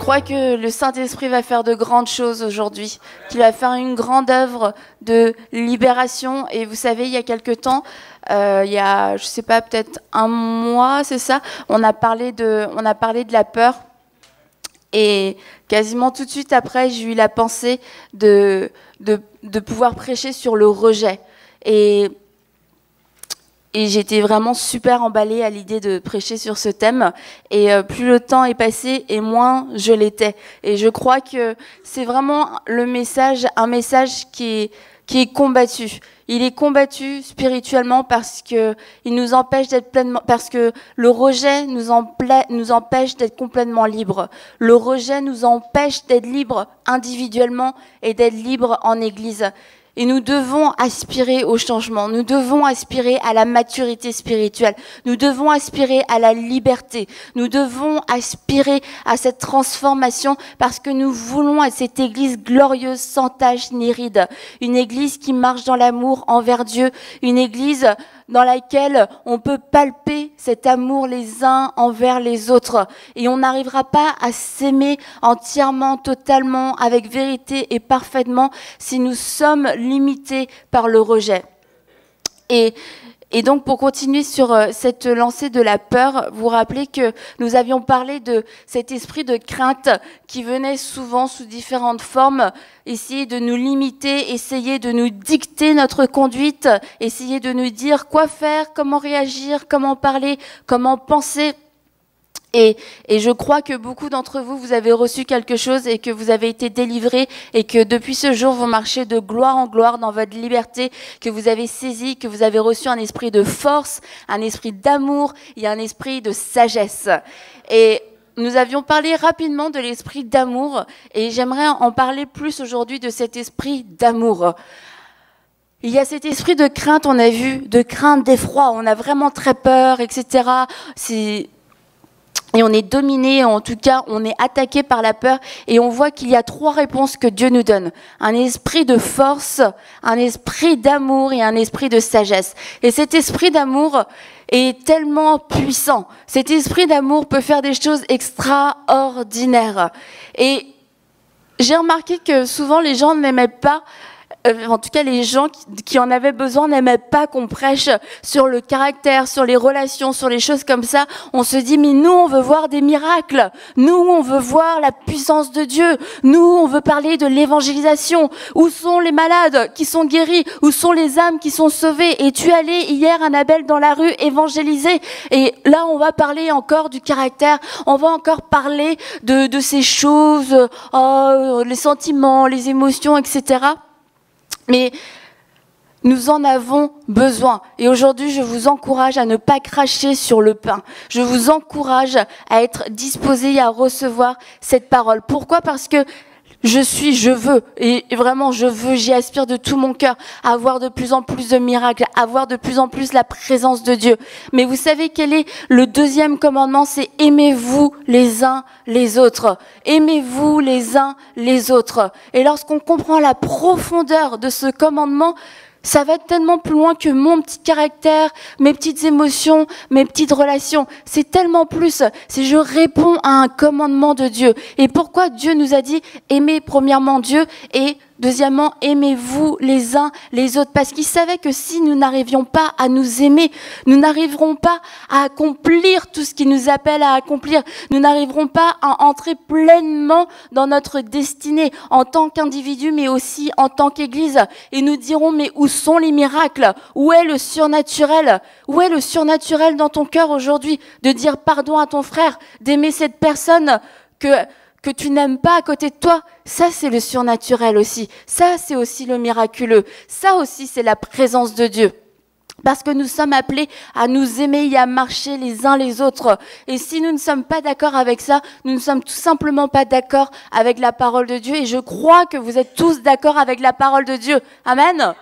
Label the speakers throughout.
Speaker 1: crois que le Saint-Esprit va faire de grandes choses aujourd'hui, qu'il va faire une grande œuvre de libération. Et vous savez, il y a quelque temps, il y a, je sais pas, peut-être un mois, c'est ça, on a parlé de la peur. Et quasiment tout de suite après, j'ai eu la pensée de pouvoir prêcher sur le rejet. Et j'étais vraiment super emballée à l'idée de prêcher sur ce thème. Et plus le temps est passé, et moins je l'étais. Et je crois que c'est vraiment un message qui est combattu. Il est combattu spirituellement parce que il nous empêche d'être pleinement, parce que le rejet nous empêche d'être complètement libres. Le rejet nous empêche d'être libres individuellement et d'être libres en Église. Et nous devons aspirer au changement, nous devons aspirer à la maturité spirituelle, nous devons aspirer à la liberté, nous devons aspirer à cette transformation parce que nous voulons à cette église glorieuse, sans tache ni ride, une église qui marche dans l'amour envers Dieu, une église dans laquelle on peut palper cet amour les uns envers les autres. Et on n'arrivera pas à s'aimer entièrement, totalement, avec vérité et parfaitement si nous sommes limités par le rejet. Et donc, pour continuer sur cette lancée de la peur, vous rappelez que nous avions parlé de cet esprit de crainte qui venait souvent sous différentes formes, essayer de nous limiter, essayer de nous dicter notre conduite, essayer de nous dire quoi faire, comment réagir, comment parler, comment penser. Et je crois que beaucoup d'entre vous, vous avez reçu quelque chose et que vous avez été délivrés et que depuis ce jour, vous marchez de gloire en gloire dans votre liberté, que vous avez saisi, que vous avez reçu un esprit de force, un esprit d'amour et un esprit de sagesse. Et nous avions parlé rapidement de l'esprit d'amour et j'aimerais en parler plus aujourd'hui de cet esprit d'amour. Il y a cet esprit de crainte, on a vu, de crainte, d'effroi, on a vraiment très peur, etc. Et on est dominé, en tout cas, on est attaqué par la peur. Et on voit qu'il y a 3 réponses que Dieu nous donne. Un esprit de force, un esprit d'amour et un esprit de sagesse. Et cet esprit d'amour est tellement puissant. Cet esprit d'amour peut faire des choses extraordinaires. Et j'ai remarqué que souvent les gens n'aimaient pas, en tout cas les gens qui en avaient besoin n'aimaient pas qu'on prêche sur le caractère, sur les relations, sur les choses comme ça. On se dit mais nous on veut voir des miracles, nous on veut voir la puissance de Dieu, nous on veut parler de l'évangélisation. Où sont les malades qui sont guéris? Où sont les âmes qui sont sauvées? Es-tu allé hier Annabelle dans la rue évangéliser? Et là on va parler encore du caractère, on va encore parler de ces choses, les sentiments, les émotions, etc. Mais nous en avons besoin. Et aujourd'hui, je vous encourage à ne pas cracher sur le pain. Je vous encourage à être disposé et à recevoir cette parole. Pourquoi? Parce que je veux, et vraiment je veux, j'y aspire de tout mon cœur, à avoir de plus en plus de miracles, à avoir de plus en plus la présence de Dieu. Mais vous savez quel est le 2e commandement? C'est aimez-vous les uns les autres. Aimez-vous les uns les autres. Et lorsqu'on comprend la profondeur de ce commandement, ça va tellement plus loin que mon petit caractère, mes petites émotions, mes petites relations. C'est tellement plus. C'est je réponds à un commandement de Dieu. Et pourquoi Dieu nous a dit aimez premièrement Dieu et deuxièmement aimez-vous les uns les autres? Parce qu'il savait que si nous n'arrivions pas à nous aimer, nous n'arriverons pas à accomplir tout ce qu'il nous appelle à accomplir. Nous n'arriverons pas à entrer pleinement dans notre destinée en tant qu'individu, mais aussi en tant qu'Église. Et nous dirons, mais où sont les miracles? Où est le surnaturel? Où est le surnaturel dans ton cœur aujourd'hui? De dire pardon à ton frère, d'aimer cette personne que tu n'aimes pas à côté de toi, ça c'est le surnaturel aussi. Ça c'est aussi le miraculeux. Ça aussi c'est la présence de Dieu. Parce que nous sommes appelés à nous aimer et à marcher les uns les autres. Et si nous ne sommes pas d'accord avec ça, nous ne sommes tout simplement pas d'accord avec la parole de Dieu. Et je crois que vous êtes tous d'accord avec la parole de Dieu. Amen.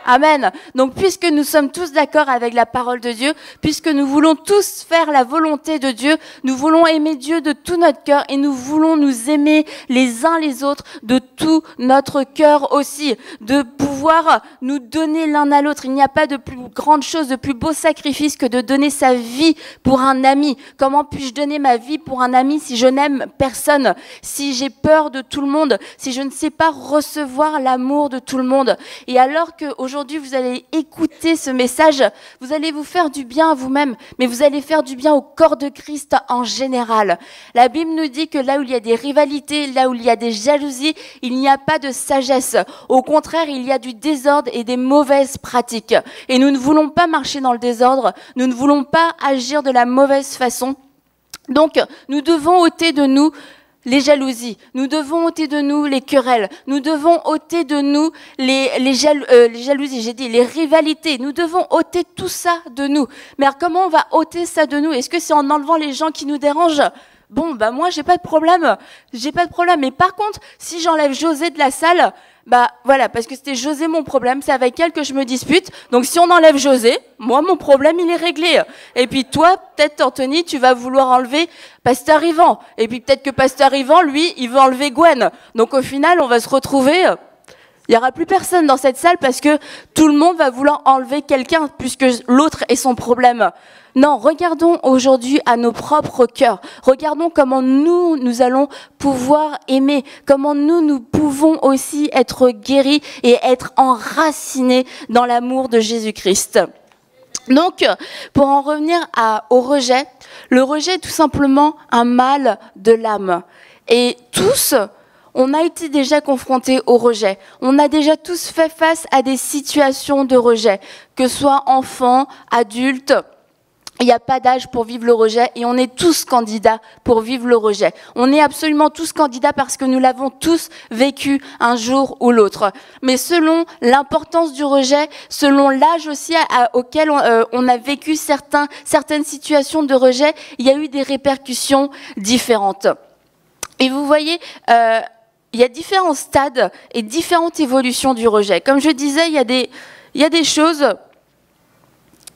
Speaker 1: Amen. Donc, puisque nous sommes tous d'accord avec la parole de Dieu, puisque nous voulons tous faire la volonté de Dieu, nous voulons aimer Dieu de tout notre cœur et nous voulons nous aimer les uns les autres de tout notre cœur aussi, de pouvoir nous donner l'un à l'autre. Il n'y a pas de plus grande chose, de plus beau sacrifice que de donner sa vie pour un ami. Comment puis-je donner ma vie pour un ami si je n'aime personne, si j'ai peur de tout le monde, si je ne sais pas recevoir l'amour de tout le monde? Et alors qu'aujourd'hui vous allez écouter ce message, vous allez vous faire du bien à vous-même, mais vous allez faire du bien au corps de Christ en général. La Bible nous dit que là où il y a des rivalités, là où il y a des jalousies, il n'y a pas de sagesse. Au contraire, il y a du désordre et des mauvaises pratiques. Et nous ne voulons pas marcher dans le désordre, nous ne voulons pas agir de la mauvaise façon. Donc, nous devons ôter de nous les jalousies, nous devons ôter de nous les querelles, nous devons ôter de nous les jalousies, j'ai dit, les rivalités, nous devons ôter tout ça de nous. Mais alors, comment on va ôter ça de nous? Est-ce que c'est en enlevant les gens qui nous dérangent? Bon, bah moi, j'ai pas de problème. Mais par contre, si j'enlève José de la salle, bah voilà, parce que c'était José mon problème, c'est avec elle que je me dispute. Donc si on enlève José, moi, mon problème, il est réglé. Et puis toi, peut-être, Anthony, tu vas vouloir enlever Pasteur Yvan. Et puis peut-être que Pasteur Yvan, lui, il veut enlever Gwen. Donc au final, on va se retrouver... Il n'y aura plus personne dans cette salle parce que tout le monde va vouloir enlever quelqu'un puisque l'autre est son problème. Non, regardons aujourd'hui à nos propres cœurs. Regardons comment nous allons pouvoir aimer, comment nous pouvons aussi être guéris et être enracinés dans l'amour de Jésus-Christ. Donc, pour en revenir au rejet, le rejet est tout simplement un mal de l'âme. Et tous... on a été déjà confrontés au rejet. On a déjà tous fait face à des situations de rejet, que ce soit enfants, adultes. Il n'y a pas d'âge pour vivre le rejet et on est tous candidats pour vivre le rejet. On est absolument tous candidats parce que nous l'avons tous vécu un jour ou l'autre. Mais selon l'importance du rejet, selon l'âge aussi auquel on a vécu certaines situations de rejet, il y a eu des répercussions différentes. Et vous voyez... il y a différents stades et différentes évolutions du rejet. Comme je disais, il y a des choses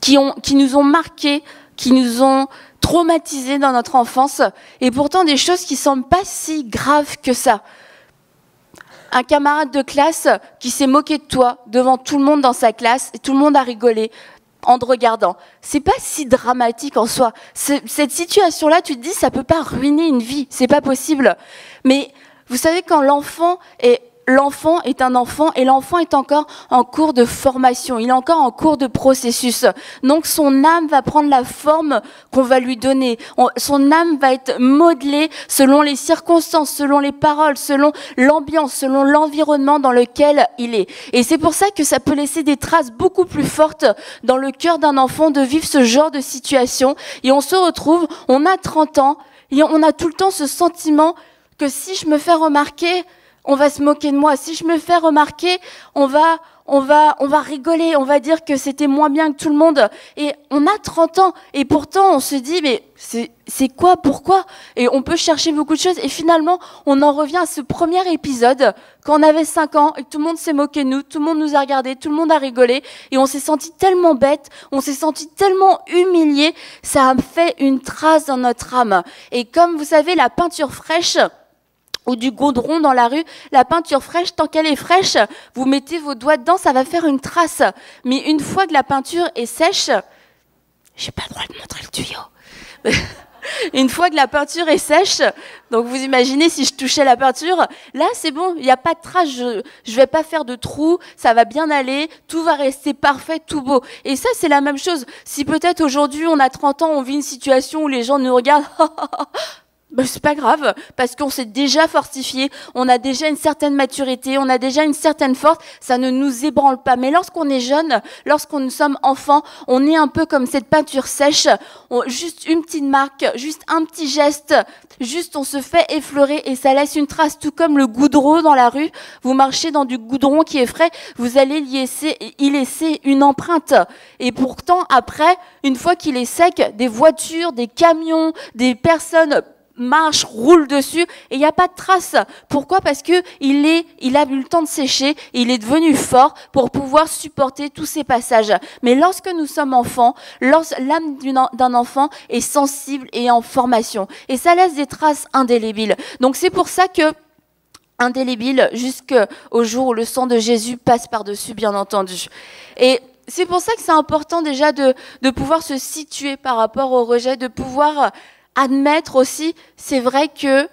Speaker 1: qui nous ont marqués, qui nous ont traumatisés dans notre enfance, et pourtant des choses qui ne semblent pas si graves que ça. Un camarade de classe qui s'est moqué de toi devant tout le monde dans sa classe, et tout le monde a rigolé en te regardant. C'est pas si dramatique en soi. Cette situation-là, tu te dis, ça peut pas ruiner une vie, c'est pas possible. Mais vous savez, quand l'enfant est un enfant et l'enfant est encore en cours de formation, il est encore en cours de processus. Donc son âme va prendre la forme qu'on va lui donner. Son âme va être modelée selon les circonstances, selon les paroles, selon l'ambiance, selon l'environnement dans lequel il est. Et c'est pour ça que ça peut laisser des traces beaucoup plus fortes dans le cœur d'un enfant de vivre ce genre de situation. Et on se retrouve, on a 30 ans et on a tout le temps ce sentiment que si je me fais remarquer, on va se moquer de moi. Si je me fais remarquer, on va rigoler, on va dire que c'était moins bien que tout le monde. Et on a 30 ans et pourtant on se dit mais c'est quoi, pourquoi? Et on peut chercher beaucoup de choses et finalement on en revient à ce premier épisode quand on avait 5 ans et que tout le monde s'est moqué de nous, tout le monde nous a regardé, tout le monde a rigolé et on s'est senti tellement bête, on s'est senti tellement humilié, ça a fait une trace dans notre âme. Et comme vous savez, la peinture fraîche ou du goudron dans la rue, la peinture fraîche, tant qu'elle est fraîche, vous mettez vos doigts dedans, ça va faire une trace. Mais une fois que la peinture est sèche, j'ai pas le droit de montrer le tuyau. Une fois que la peinture est sèche, donc vous imaginez si je touchais la peinture, là c'est bon, il n'y a pas de trace, je vais pas faire de trous, ça va bien aller, tout va rester parfait, tout beau. Et ça c'est la même chose. Si peut-être aujourd'hui on a 30 ans, on vit une situation où les gens nous regardent, ben, c'est pas grave, parce qu'on s'est déjà fortifié, on a déjà une certaine maturité, on a déjà une certaine force, ça ne nous ébranle pas. Mais lorsqu'on est jeune, lorsqu'on sommes enfants, on est un peu comme cette peinture sèche, juste une petite marque, juste un petit geste, juste on se fait effleurer et ça laisse une trace, tout comme le goudron dans la rue. Vous marchez dans du goudron qui est frais, vous allez y laisser une empreinte. Et pourtant, après, une fois qu'il est sec, des voitures, des camions, des personnes marche, roule dessus et il n'y a pas de trace. Pourquoi? Parce que il a eu le temps de sécher et il est devenu fort pour pouvoir supporter tous ces passages. Mais lorsque nous sommes enfants, l'âme d'un enfant est sensible et en formation et ça laisse des traces indélébiles. Donc c'est pour ça que indélébile jusqu'au jour où le sang de Jésus passe par-dessus, bien entendu. Et c'est pour ça que c'est important déjà de pouvoir se situer par rapport au rejet, de pouvoir admettre aussi, c'est vrai que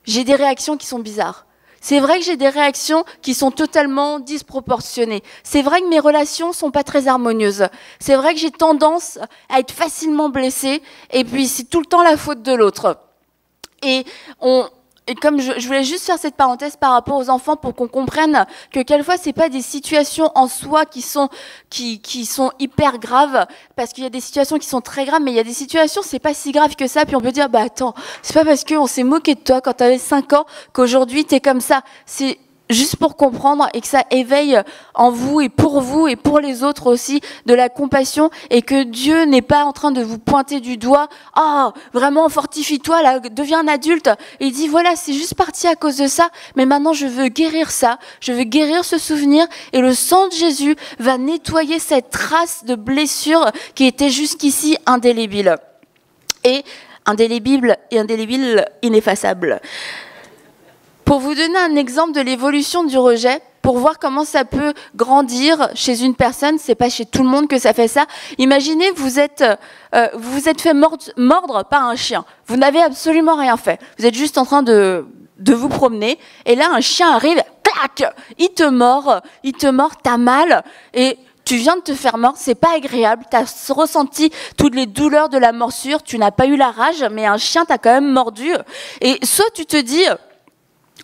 Speaker 1: j'ai des réactions qui sont bizarres. C'est vrai que j'ai des réactions qui sont totalement disproportionnées. C'est vrai que mes relations sont pas très harmonieuses. C'est vrai que j'ai tendance à être facilement blessée et puis c'est tout le temps la faute de l'autre. Et comme je voulais juste faire cette parenthèse par rapport aux enfants pour qu'on comprenne que quelquefois c'est pas des situations en soi qui sont hyper graves, parce qu'il y a des situations qui sont très graves, mais il y a des situations c'est pas si grave que ça, puis on peut dire bah attends, c'est pas parce qu'on s'est moqué de toi quand t'avais 5 ans qu'aujourd'hui t'es comme ça. C'est juste pour comprendre et que ça éveille en vous et pour les autres aussi de la compassion et que Dieu n'est pas en train de vous pointer du doigt. Ah, vraiment fortifie-toi, là, deviens un adulte. Et il dit voilà, c'est juste parti à cause de ça, mais maintenant je veux guérir ça, je veux guérir ce souvenir et le sang de Jésus va nettoyer cette trace de blessure qui était jusqu'ici indélébile. Et indélébile, ineffaçable. Pour vous donner un exemple de l'évolution du rejet, pour voir comment ça peut grandir chez une personne, c'est pas chez tout le monde que ça fait ça. Imaginez, vous vous êtes fait mordre par un chien. Vous n'avez absolument rien fait. Vous êtes juste en train de vous promener, et là un chien arrive, clac, il te mord, t'as mal, et tu viens de te faire mordre, c'est pas agréable, tu as ressenti toutes les douleurs de la morsure, tu n'as pas eu la rage, mais un chien t'a quand même mordu. Et soit tu te dis,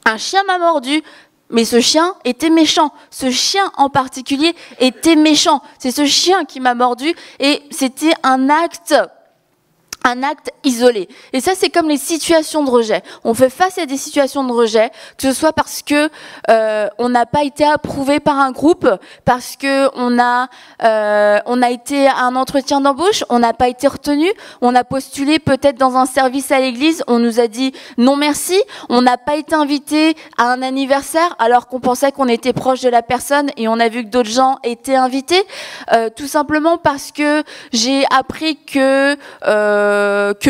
Speaker 1: un chien m'a mordu, mais ce chien était méchant. Ce chien en particulier était méchant. C'est ce chien qui m'a mordu et c'était un acte isolé. Et ça, c'est comme les situations de rejet. On fait face à des situations de rejet, que ce soit parce que on n'a pas été approuvé par un groupe, parce que on a été à un entretien d'embauche, on n'a pas été retenu, on a postulé peut-être dans un service à l'église, on nous a dit non merci, on n'a pas été invité à un anniversaire alors qu'on pensait qu'on était proche de la personne et on a vu que d'autres gens étaient invités, tout simplement parce que j'ai appris que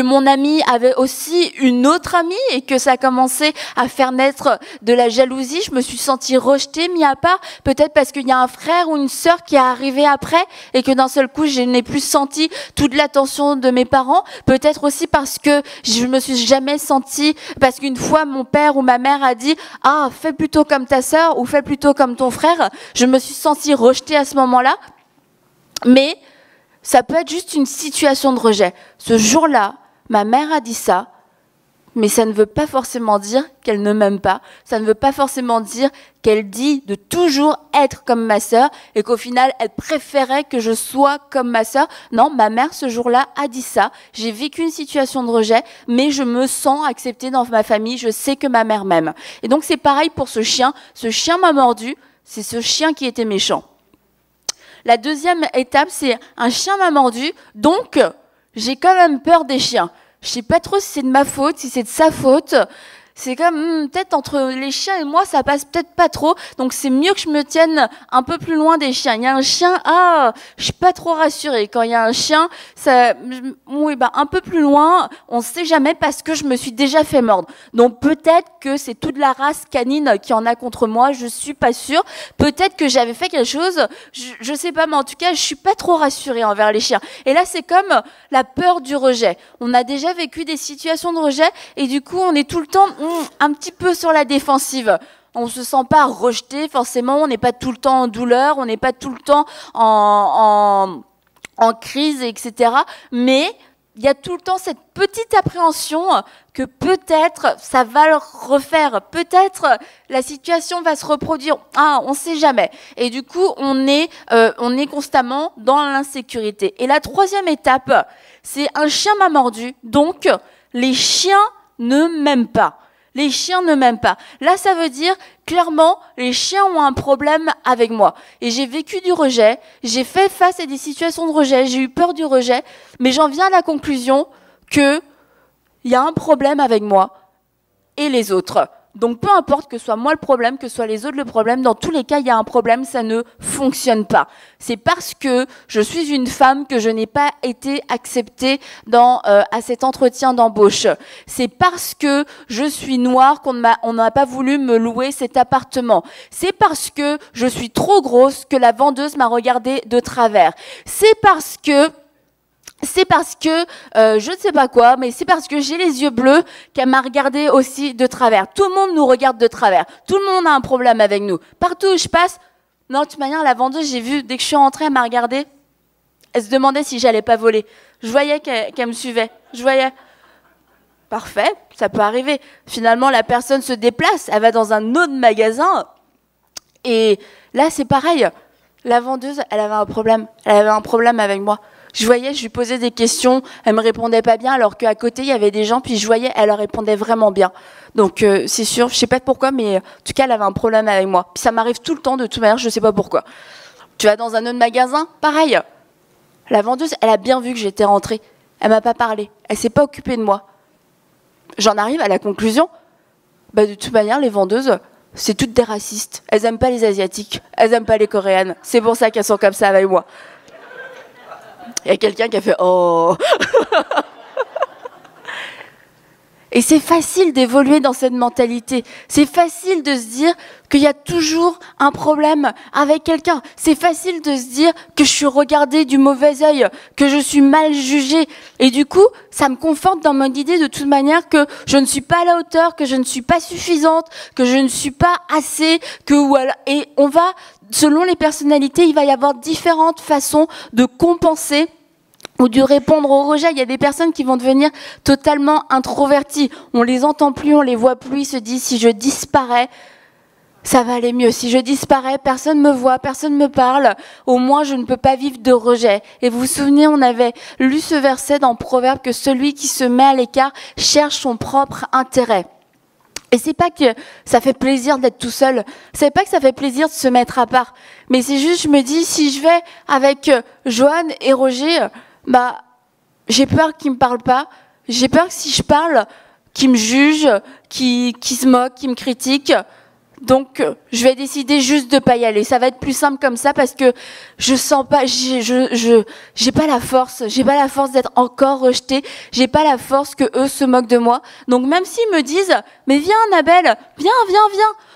Speaker 1: mon ami avait aussi une autre amie et que ça a commencé à faire naître de la jalousie. Je me suis sentie rejetée, mis à part, peut-être parce qu'il y a un frère ou une sœur qui est arrivé après et que d'un seul coup, je n'ai plus senti toute l'attention de mes parents. Peut-être aussi parce que je me suis jamais sentie, parce qu'une fois, mon père ou ma mère a dit « Ah, fais plutôt comme ta sœur ou fais plutôt comme ton frère ». Je me suis sentie rejetée à ce moment-là. Mais ça peut être juste une situation de rejet. Ce jour-là, ma mère a dit ça, mais ça ne veut pas forcément dire qu'elle ne m'aime pas. Ça ne veut pas forcément dire qu'elle dit de toujours être comme ma sœur et qu'au final, elle préférait que je sois comme ma sœur. Non, ma mère, ce jour-là, a dit ça. J'ai vécu une situation de rejet, mais je me sens acceptée dans ma famille. Je sais que ma mère m'aime. Et donc, c'est pareil pour ce chien. Ce chien m'a mordu. C'est ce chien qui était méchant. La deuxième étape, c'est un chien m'a mordu, donc j'ai quand même peur des chiens. Je sais pas trop si c'est de ma faute, si c'est de sa faute. C'est comme, peut-être entre les chiens et moi, ça passe peut-être pas trop. Donc c'est mieux que je me tienne un peu plus loin des chiens. Il y a un chien, je suis pas trop rassurée. Quand il y a un chien, un peu plus loin, on sait jamais parce que je me suis déjà fait mordre. Donc peut-être que c'est toute la race canine qui en a contre moi, je suis pas sûre. Peut-être que j'avais fait quelque chose, je sais pas, mais en tout cas, je suis pas trop rassurée envers les chiens. Et là, c'est comme la peur du rejet. On a déjà vécu des situations de rejet et du coup, on est tout le temps un petit peu sur la défensive. On se sent pas rejeté forcément, on n'est pas tout le temps en douleur, on n'est pas tout le temps en crise, etc. Mais il y a tout le temps cette petite appréhension que peut-être ça va le refaire, peut-être la situation va se reproduire. On sait jamais. Et du coup, on est constamment dans l'insécurité. Et la troisième étape, c'est un chien m'a mordu, donc les chiens ne m'aiment pas. Les chiens ne m'aiment pas. Là, ça veut dire, clairement, les chiens ont un problème avec moi. Et j'ai vécu du rejet, j'ai fait face à des situations de rejet, j'ai eu peur du rejet, mais j'en viens à la conclusion que il y a un problème avec moi et les autres. Donc peu importe que ce soit moi le problème, que ce soit les autres le problème, dans tous les cas, il y a un problème, ça ne fonctionne pas. C'est parce que je suis une femme que je n'ai pas été acceptée à cet entretien d'embauche. C'est parce que je suis noire on n'a pas voulu me louer cet appartement. C'est parce que je suis trop grosse que la vendeuse m'a regardée de travers. C'est parce que je ne sais pas quoi, mais c'est parce que j'ai les yeux bleus qu'elle m'a regardé aussi de travers. Tout le monde nous regarde de travers. Tout le monde a un problème avec nous. Partout où je passe, non, de toute manière, la vendeuse, j'ai vu, dès que je suis rentrée, elle m'a regardé. Elle se demandait si j'allais pas voler. Je voyais qu'elle me suivait. Je voyais. Parfait, ça peut arriver. Finalement, la personne se déplace, elle va dans un autre magasin. Et là, c'est pareil. La vendeuse, elle avait un problème. Elle avait un problème avec moi. Je voyais, je lui posais des questions, elle me répondait pas bien, alors qu'à côté, il y avait des gens, puis je voyais, elle leur répondait vraiment bien. Donc, c'est sûr, je sais pas pourquoi, mais en tout cas, elle avait un problème avec moi. Puis ça m'arrive tout le temps, de toute manière, je sais pas pourquoi. Tu vas dans un autre magasin, pareil. La vendeuse, elle a bien vu que j'étais rentrée. Elle m'a pas parlé. Elle s'est pas occupée de moi. J'en arrive à la conclusion, de toute manière, les vendeuses, c'est toutes des racistes. Elles aiment pas les Asiatiques. Elles aiment pas les Coréennes. C'est pour ça qu'elles sont comme ça avec moi. Il y a quelqu'un qui a fait « Oh !» Et c'est facile d'évoluer dans cette mentalité. C'est facile de se dire qu'il y a toujours un problème avec quelqu'un. C'est facile de se dire que je suis regardée du mauvais œil, que je suis mal jugée. Et du coup, ça me conforte dans mon idée de toute manière que je ne suis pas à la hauteur, que je ne suis pas suffisante, que je ne suis pas assez, et on va, selon les personnalités, il va y avoir différentes façons de compenser ou de répondre au rejet. Il y a des personnes qui vont devenir totalement introverties. On les entend plus, on les voit plus. Ils se disent, si je disparais, ça va aller mieux. Si je disparais, personne me voit, personne me parle. Au moins, je ne peux pas vivre de rejet. Et vous vous souvenez, on avait lu ce verset dans Proverbe que celui qui se met à l'écart cherche son propre intérêt. Et c'est pas que ça fait plaisir d'être tout seul. C'est pas que ça fait plaisir de se mettre à part. Mais c'est juste, je me dis, si je vais avec Joanne et Roger, j'ai peur qu'ils me parlent pas. J'ai peur que si je parle, qu'ils me jugent, qu'ils se moquent, qu'ils me critiquent. Donc, je vais décider juste de pas y aller. Ça va être plus simple comme ça parce que je sens pas, j'ai pas la force. J'ai pas la force d'être encore rejetée. J'ai pas la force que eux se moquent de moi. Donc, même s'ils me disent, mais viens, Annabelle, viens.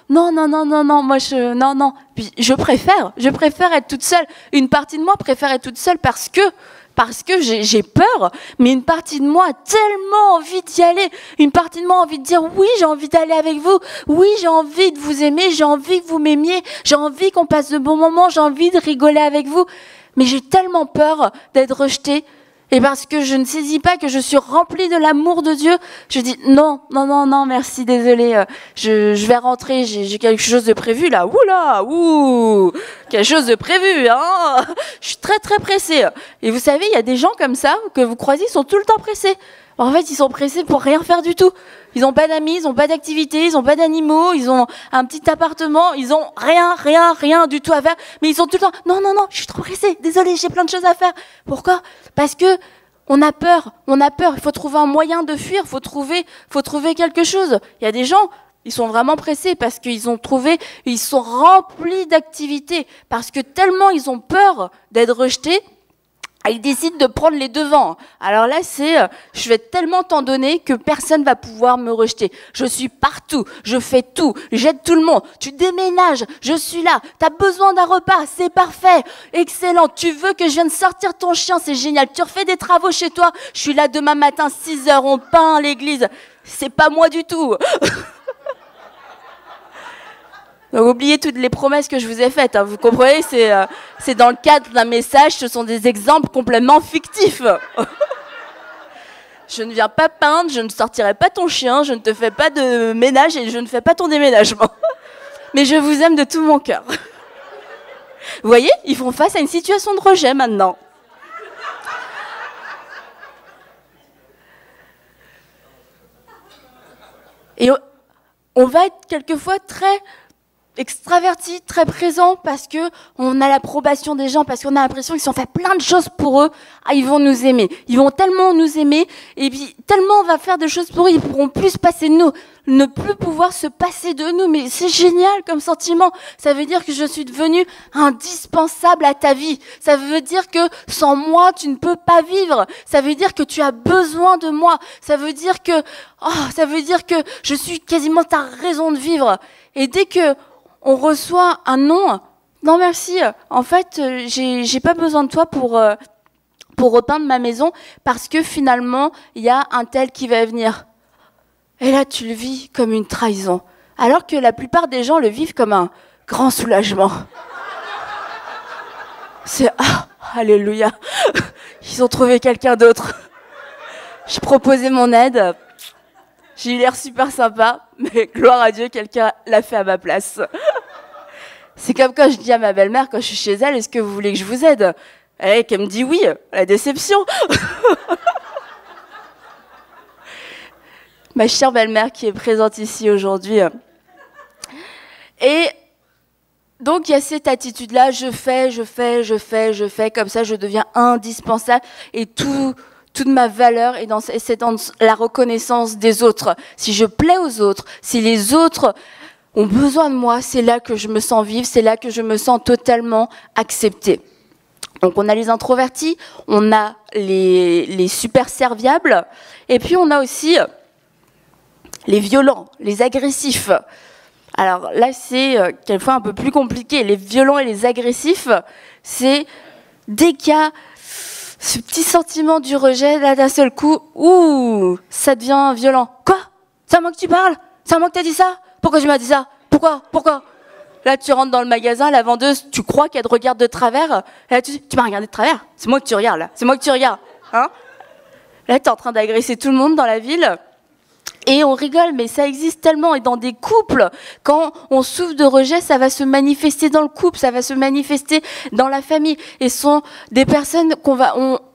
Speaker 1: Non. Moi, non. Puis, je préfère être toute seule. Une partie de moi préfère être toute seule parce que j'ai peur, mais une partie de moi a tellement envie d'y aller. Une partie de moi a envie de dire oui, j'ai envie d'aller avec vous. Oui, j'ai envie de vous aimer, j'ai envie que vous m'aimiez, j'ai envie qu'on passe de bons moments, j'ai envie de rigoler avec vous. Mais j'ai tellement peur d'être rejetée. Et parce que je ne saisis pas que je suis remplie de l'amour de Dieu, je dis non, merci, désolée, je vais rentrer, j'ai quelque chose de prévu là, quelque chose de prévu, hein, je suis très très pressée. Et vous savez, il y a des gens comme ça que vous croisez, ils sont tout le temps pressés. En fait, ils sont pressés pour rien faire du tout. Ils n'ont pas d'amis, ils n'ont pas d'activités, ils n'ont pas d'animaux, ils ont un petit appartement, ils ont rien du tout à faire. Mais ils sont tout le temps, non, je suis trop pressée, désolée, j'ai plein de choses à faire. Pourquoi ? Parce que on a peur. Il faut trouver un moyen de fuir, faut trouver quelque chose. Il y a des gens, ils sont vraiment pressés parce qu'ils ils sont remplis d'activités, parce que tellement ils ont peur d'être rejetés, ils décident de prendre les devants. Alors là, je vais tellement t'en donner que personne va pouvoir me rejeter. Je suis partout, je fais tout, j'aide tout le monde. Tu déménages, je suis là. T'as besoin d'un repas, c'est parfait, excellent. Tu veux que je vienne sortir ton chien, c'est génial. Tu refais des travaux chez toi, je suis là demain matin 6h, on peint à l'église. C'est pas moi du tout. Donc, oubliez toutes les promesses que je vous ai faites. Hein. Vous comprenez, c'est dans le cadre d'un message, ce sont des exemples complètement fictifs. Je ne viens pas peindre, je ne sortirai pas ton chien, je ne te fais pas de ménage et je ne fais pas ton déménagement. Mais je vous aime de tout mon cœur. Vous voyez, ils font face à une situation de rejet maintenant. Et on va être quelquefois très extravertis, très présents, parce que on a l'approbation des gens, parce qu'on a l'impression qu'ils ont fait plein de choses pour eux, ils vont nous aimer. Ils vont tellement nous aimer, et puis tellement on va faire de choses pour eux, ils pourront plus se passer de nous, ne plus pouvoir se passer de nous. Mais c'est génial comme sentiment. Ça veut dire que je suis devenue indispensable à ta vie. Ça veut dire que sans moi, tu ne peux pas vivre. Ça veut dire que tu as besoin de moi. Ça veut dire que je suis quasiment ta raison de vivre. Et dès que on reçoit un non, non merci, en fait, j'ai pas besoin de toi pour repeindre ma maison, parce que finalement, il y a un tel qui va venir. Et là, tu le vis comme une trahison, alors que la plupart des gens le vivent comme un grand soulagement. C'est alléluia, ils ont trouvé quelqu'un d'autre. J'ai proposé mon aide, j'ai eu l'air super sympa, mais gloire à Dieu, quelqu'un l'a fait à ma place. C'est comme quand je dis à ma belle-mère, quand je suis chez elle, est-ce que vous voulez que je vous aide? Et qu'elle me dit oui, la déception. Ma chère belle-mère qui est présente ici aujourd'hui. Et donc il y a cette attitude-là, je fais, comme ça je deviens indispensable, et toute ma valeur est c'est dans la reconnaissance des autres. Si je plais aux autres, si les autres ont besoin de moi, c'est là que je me sens vivre, c'est là que je me sens totalement acceptée. Donc on a les introvertis, on a les super serviables, et puis on a aussi les violents, les agressifs. Alors là c'est quelquefois un peu plus compliqué. Les violents et les agressifs, c'est dès qu'il y a ce petit sentiment du rejet, là d'un seul coup, ça devient violent. Quoi? C'est à moi que tu parles? C'est à moi que t'as dit ça? Pourquoi tu m'as dit ça? Pourquoi? Là, tu rentres dans le magasin, la vendeuse, tu crois qu'elle te regarde de travers. Et là, tu m'as regardé de travers? C'est moi que tu regardes, là. C'est moi que tu regardes. Hein? Là, tu es en train d'agresser tout le monde dans la ville. Et on rigole, mais ça existe tellement. Et dans des couples, quand on souffre de rejet, ça va se manifester dans le couple, ça va se manifester dans la famille. Et ce sont des personnes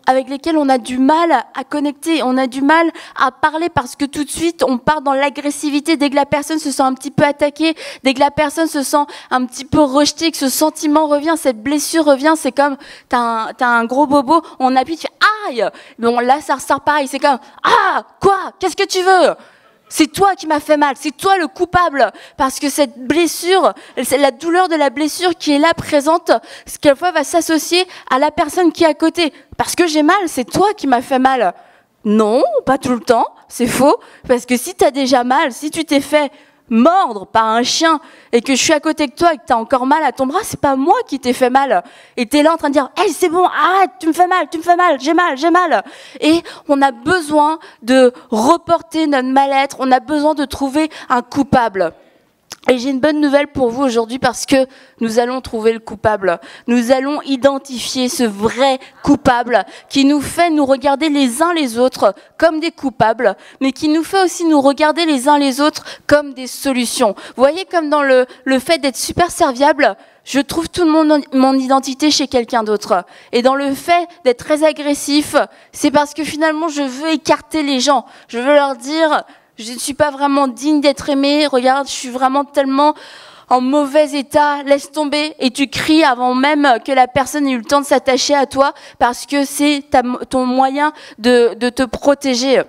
Speaker 1: avec lesquelles on a du mal à connecter, on a du mal à parler, parce que tout de suite, on part dans l'agressivité. Dès que la personne se sent un petit peu attaquée, dès que la personne se sent un petit peu rejetée, que ce sentiment revient, cette blessure revient, c'est comme t'as un gros bobo, on appuie, tu fais aïe. Bon, là, ça ressort pareil, c'est comme quoi? Qu'est-ce que tu veux? C'est toi qui m'as fait mal, c'est toi le coupable, parce que cette blessure, c'est la douleur de la blessure qui est là présente, ce quelquefois va s'associer à la personne qui est à côté. Parce que j'ai mal, c'est toi qui m'as fait mal. Non, pas tout le temps, c'est faux, parce que si t'as déjà mal, si tu t'es fait mordre par un chien et que je suis à côté de toi et que t'as encore mal à ton bras, c'est pas moi qui t'ai fait mal. Et t'es là en train de dire « Hey, c'est bon, arrête, tu me fais mal, j'ai mal. » Et on a besoin de reporter notre mal-être, on a besoin de trouver un coupable. Et j'ai une bonne nouvelle pour vous aujourd'hui, parce que nous allons trouver le coupable. Nous allons identifier ce vrai coupable qui nous fait nous regarder les uns les autres comme des coupables, mais qui nous fait aussi nous regarder les uns les autres comme des solutions. Vous voyez, comme dans le fait d'être super serviable, je trouve toute mon identité chez quelqu'un d'autre. Et dans le fait d'être très agressif, c'est parce que finalement je veux écarter les gens. Je veux leur dire... Je ne suis pas vraiment digne d'être aimée. Regarde, je suis vraiment tellement en mauvais état. Laisse tomber. Et tu cries avant même que la personne ait eu le temps de s'attacher à toi, parce que c'est ton moyen de te protéger.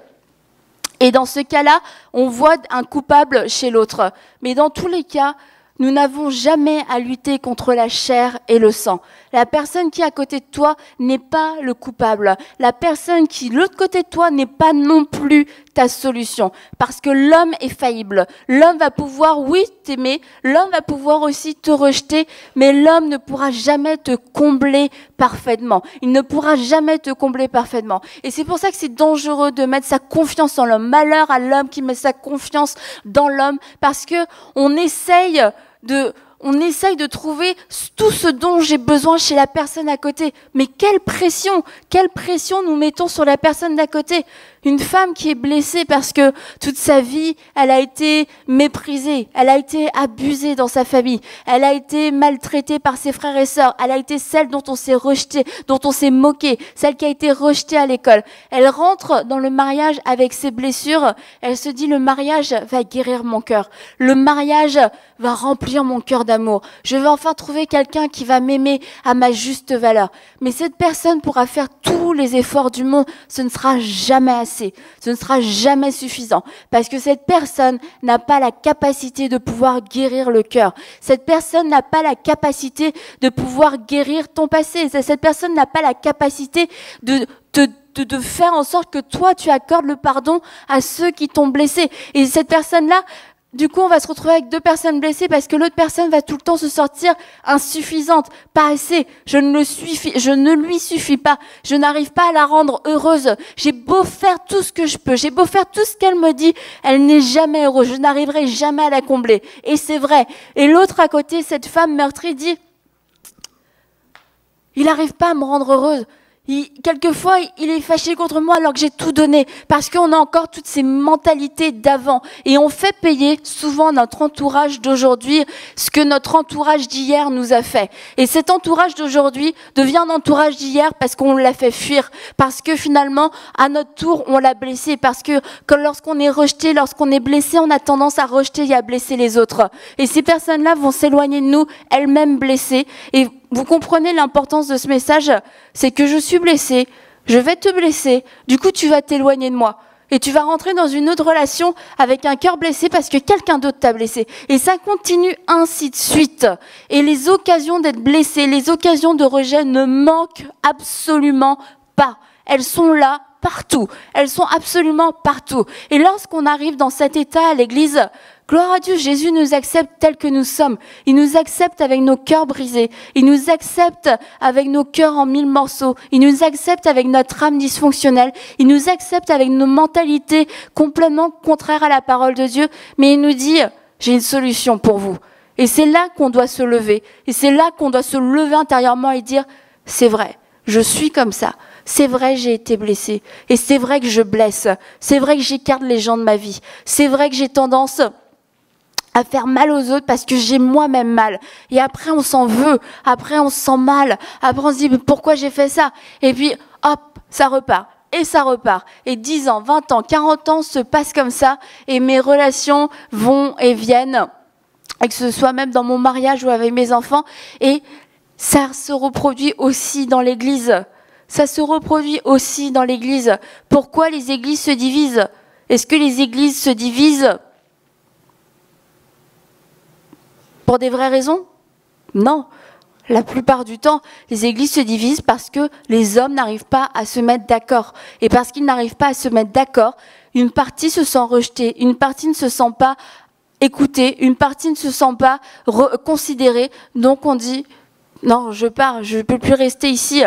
Speaker 1: Et dans ce cas-là, on voit un coupable chez l'autre. Mais dans tous les cas, nous n'avons jamais à lutter contre la chair et le sang. La personne qui est à côté de toi n'est pas le coupable. La personne qui est de l'autre côté de toi n'est pas non plus ta solution. Parce que l'homme est faillible. L'homme va pouvoir, oui, t'aimer. L'homme va pouvoir aussi te rejeter. Mais l'homme ne pourra jamais te combler parfaitement. Il ne pourra jamais te combler parfaitement. Et c'est pour ça que c'est dangereux de mettre sa confiance en l'homme. Malheur à l'homme qui met sa confiance dans l'homme. Parce que on essaye de trouver tout ce dont j'ai besoin chez la personne à côté. Mais quelle pression nous mettons sur la personne d'à côté. Une femme qui est blessée parce que toute sa vie, elle a été méprisée, elle a été abusée dans sa famille, elle a été maltraitée par ses frères et sœurs, elle a été celle dont on s'est rejeté, dont on s'est moqué, celle qui a été rejetée à l'école. Elle rentre dans le mariage avec ses blessures, elle se dit le mariage va guérir mon cœur, le mariage va remplir mon cœur d'amour. Je vais enfin trouver quelqu'un qui va m'aimer à ma juste valeur. Mais cette personne pourra faire tous les efforts du monde, ce ne sera jamais assez, ce ne sera jamais suffisant, parce que cette personne n'a pas la capacité de pouvoir guérir le cœur. Cette personne n'a pas la capacité de pouvoir guérir ton passé. Cette personne n'a pas la capacité de faire en sorte que toi, tu accordes le pardon à ceux qui t'ont blessé. Et cette personne-là, du coup, on va se retrouver avec deux personnes blessées parce que l'autre personne va tout le temps se sortir insuffisante, pas assez. Je ne lui suffis pas. Je n'arrive pas à la rendre heureuse. J'ai beau faire tout ce que je peux, j'ai beau faire tout ce qu'elle me dit, elle n'est jamais heureuse. Je n'arriverai jamais à la combler. Et c'est vrai. Et l'autre à côté, cette femme meurtrie dit, il n'arrive pas à me rendre heureuse. Quelquefois, il est fâché contre moi alors que j'ai tout donné, parce qu'on a encore toutes ces mentalités d'avant. Et on fait payer souvent notre entourage d'aujourd'hui ce que notre entourage d'hier nous a fait. Et cet entourage d'aujourd'hui devient un entourage d'hier parce qu'on l'a fait fuir, parce que finalement, à notre tour, on l'a blessé, parce que lorsqu'on est rejeté, lorsqu'on est blessé, on a tendance à rejeter et à blesser les autres. Et ces personnes-là vont s'éloigner de nous, elles-mêmes blessées. Et vous comprenez l'importance de ce message? C'est que je suis blessée, je vais te blesser, du coup tu vas t'éloigner de moi. Et tu vas rentrer dans une autre relation avec un cœur blessé parce que quelqu'un d'autre t'a blessé. Et ça continue ainsi de suite. Et les occasions d'être blessé, les occasions de rejet ne manquent absolument pas. Elles sont là partout. Elles sont absolument partout. Et lorsqu'on arrive dans cet état à l'église, gloire à Dieu, Jésus nous accepte tels que nous sommes. Il nous accepte avec nos cœurs brisés. Il nous accepte avec nos cœurs en 1000 morceaux. Il nous accepte avec notre âme dysfonctionnelle. Il nous accepte avec nos mentalités complètement contraires à la parole de Dieu. Mais il nous dit, j'ai une solution pour vous. Et c'est là qu'on doit se lever. Et c'est là qu'on doit se lever intérieurement et dire, c'est vrai, je suis comme ça. C'est vrai, j'ai été blessée. Et c'est vrai que je blesse. C'est vrai que j'écarte les gens de ma vie. C'est vrai que j'ai tendance à faire mal aux autres parce que j'ai moi-même mal. Et après, on s'en veut. Après, on se sent mal. Après, on se dit, mais pourquoi j'ai fait ça? Et puis, hop, ça repart. Et ça repart. Et 10 ans, 20 ans, 40 ans se passent comme ça. Et mes relations vont et viennent. Et que ce soit même dans mon mariage ou avec mes enfants. Et ça se reproduit aussi dans l'église. Ça se reproduit aussi dans l'église. Pourquoi les églises se divisent? Est-ce que les églises se divisent pour des vraies raisons? Non. La plupart du temps, les églises se divisent parce que les hommes n'arrivent pas à se mettre d'accord. Et parce qu'ils n'arrivent pas à se mettre d'accord, une partie se sent rejetée, une partie ne se sent pas écoutée, une partie ne se sent pas considérée. Donc on dit, non, je pars, je ne peux plus rester ici.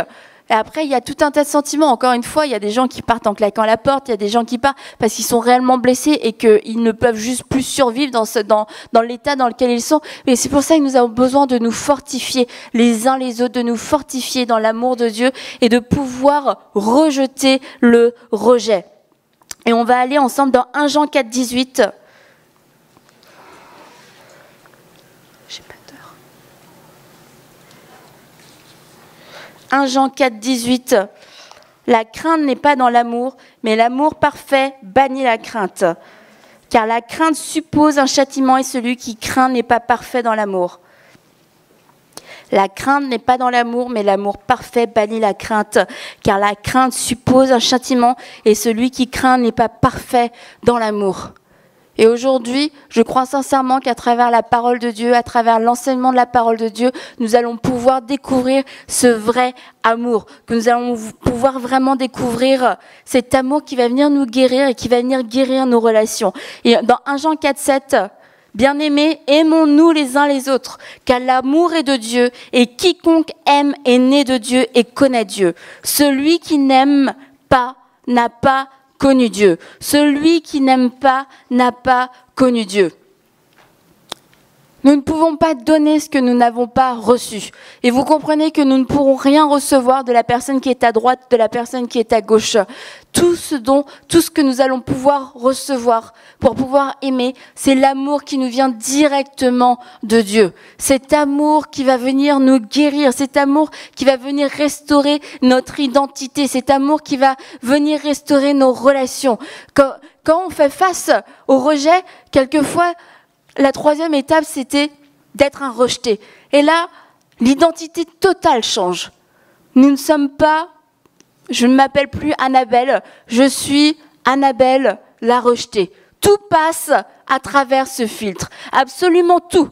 Speaker 1: Et après, il y a tout un tas de sentiments. Encore une fois, il y a des gens qui partent en claquant la porte, il y a des gens qui partent parce qu'ils sont réellement blessés et qu'ils ne peuvent juste plus survivre dans l'état dans lequel ils sont. Mais c'est pour ça que nous avons besoin de nous fortifier les uns les autres, de nous fortifier dans l'amour de Dieu et de pouvoir rejeter le rejet. Et on va aller ensemble dans 1 Jean 4, 18. J'ai pas d'heure. 1 Jean 4, 18. La crainte n'est pas dans l'amour, mais l'amour parfait bannit la crainte. Car la crainte suppose un châtiment et celui qui craint n'est pas parfait dans l'amour. La crainte n'est pas dans l'amour, mais l'amour parfait bannit la crainte. Car la crainte suppose un châtiment et celui qui craint n'est pas parfait dans l'amour. Et aujourd'hui, je crois sincèrement qu'à travers la parole de Dieu, à travers l'enseignement de la parole de Dieu, nous allons pouvoir découvrir ce vrai amour, que nous allons pouvoir vraiment découvrir cet amour qui va venir nous guérir et qui va venir guérir nos relations. Et dans 1 Jean 4, 7, bien-aimés, aimons-nous les uns les autres, car l'amour est de Dieu, et quiconque aime est né de Dieu et connaît Dieu. Celui qui n'aime pas n'a pas connu Dieu. Celui qui n'aime pas n'a pas connu Dieu. Nous ne pouvons pas donner ce que nous n'avons pas reçu. Et vous comprenez que nous ne pourrons rien recevoir de la personne qui est à droite, de la personne qui est à gauche. Tout ce que nous allons pouvoir recevoir pour pouvoir aimer, c'est l'amour qui nous vient directement de Dieu. Cet amour qui va venir nous guérir, cet amour qui va venir restaurer notre identité, cet amour qui va venir restaurer nos relations. Quand on fait face au rejet, quelquefois, la troisième étape, c'était d'être un rejeté. Et là, l'identité totale change. Nous ne sommes pas, je ne m'appelle plus Annabelle, je suis Annabelle la rejetée. Tout passe à travers ce filtre, absolument tout.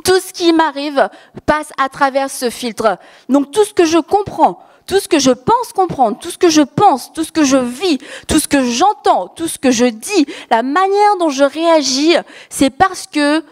Speaker 1: Tout ce qui m'arrive passe à travers ce filtre. Donc tout ce que je comprends, tout ce que je pense comprendre, tout ce que je pense, tout ce que je vis, tout ce que j'entends, tout ce que je dis, la manière dont je réagis, c'est parce que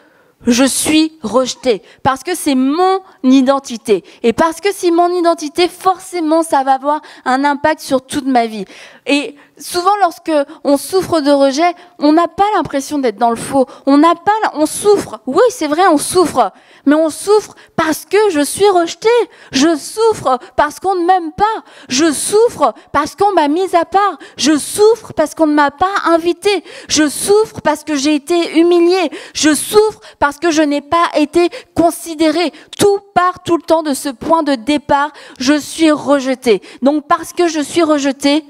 Speaker 1: je suis rejetée, parce que c'est mon identité. Et parce que c'est mon identité, forcément, ça va avoir un impact sur toute ma vie. Et souvent, lorsque on souffre de rejet, on n'a pas l'impression d'être dans le faux. On souffre. Oui, c'est vrai, on souffre. Mais on souffre parce que je suis rejetée. Je souffre parce qu'on ne m'aime pas. Je souffre parce qu'on m'a mise à part. Je souffre parce qu'on ne m'a pas invitée. Je souffre parce que j'ai été humiliée. Je souffre parce que je n'ai pas été considérée. Tout part tout le temps de ce point de départ. Je suis rejetée. Donc parce que je suis rejetée,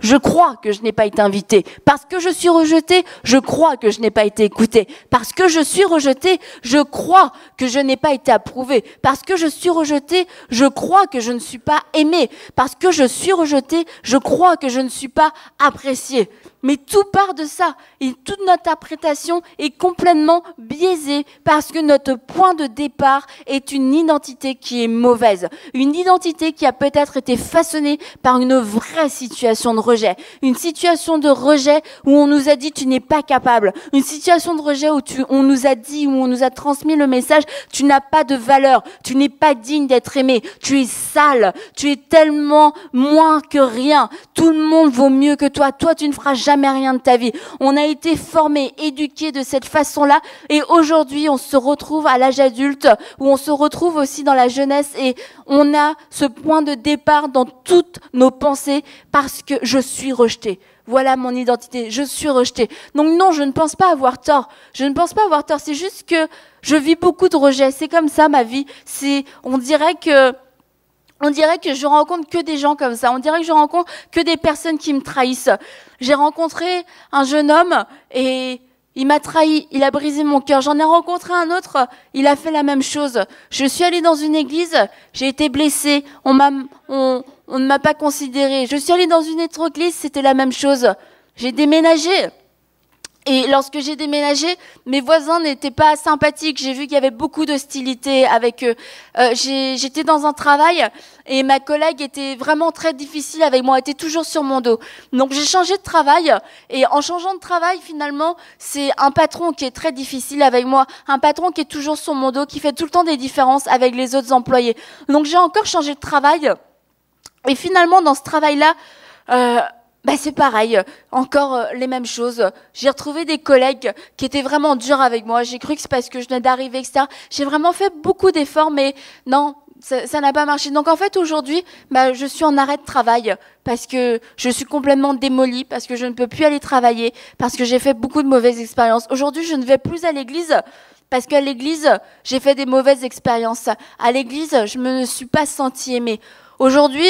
Speaker 1: je crois que je n'ai pas été invitée. Parce que je suis rejetée, je crois que je n'ai pas été écoutée. Parce que je suis rejetée, je crois que je n'ai pas été approuvée. Parce que je suis rejetée, je crois que je ne suis pas aimée. Parce que je suis rejetée, je crois que je ne suis pas appréciée. Mais tout part de ça. Et toute notre interprétation est complètement biaisée parce que notre point de départ est une identité qui est mauvaise. Une identité qui a peut-être été façonnée par une vraie situation de rejet. Une situation de rejet où on nous a dit tu n'es pas capable. Une situation de rejet où on nous a dit, où on nous a transmis le message tu n'as pas de valeur. Tu n'es pas digne d'être aimé. Tu es sale. Tu es tellement moins que rien. Tout le monde vaut mieux que toi. Toi, tu ne feras jamais rien de ta vie. On a été formés, éduqués de cette façon-là et aujourd'hui on se retrouve à l'âge adulte où on se retrouve aussi dans la jeunesse et on a ce point de départ dans toutes nos pensées parce que je suis rejetée. Voilà mon identité, je suis rejetée. Donc non, je ne pense pas avoir tort. Je ne pense pas avoir tort, c'est juste que je vis beaucoup de rejet. C'est comme ça ma vie. On dirait que je rencontre que des gens comme ça. On dirait que je rencontre que des personnes qui me trahissent. J'ai rencontré un jeune homme et il m'a trahi, il a brisé mon cœur. J'en ai rencontré un autre, il a fait la même chose. Je suis allée dans une église, j'ai été blessée, on ne m'a pas considérée. Je suis allée dans une autre église, c'était la même chose. J'ai déménagé. Et lorsque j'ai déménagé, mes voisins n'étaient pas sympathiques. J'ai vu qu'il y avait beaucoup d'hostilité avec eux. J'étais dans un travail et ma collègue était vraiment très difficile avec moi, était toujours sur mon dos. Donc j'ai changé de travail et en changeant de travail, finalement, c'est un patron qui est très difficile avec moi, un patron qui est toujours sur mon dos, qui fait tout le temps des différences avec les autres employés. Donc j'ai encore changé de travail et finalement dans ce travail-là, c'est pareil, encore les mêmes choses. J'ai retrouvé des collègues qui étaient vraiment durs avec moi. J'ai cru que c'est parce que je venais d'arriver, etc. J'ai vraiment fait beaucoup d'efforts, mais non, ça n'a pas marché. Donc en fait, aujourd'hui, je suis en arrêt de travail parce que je suis complètement démolie, parce que je ne peux plus aller travailler, parce que j'ai fait beaucoup de mauvaises expériences. Aujourd'hui, je ne vais plus à l'église parce qu'à l'église, j'ai fait des mauvaises expériences. À l'église, je me suis pas sentie aimée. Aujourd'hui,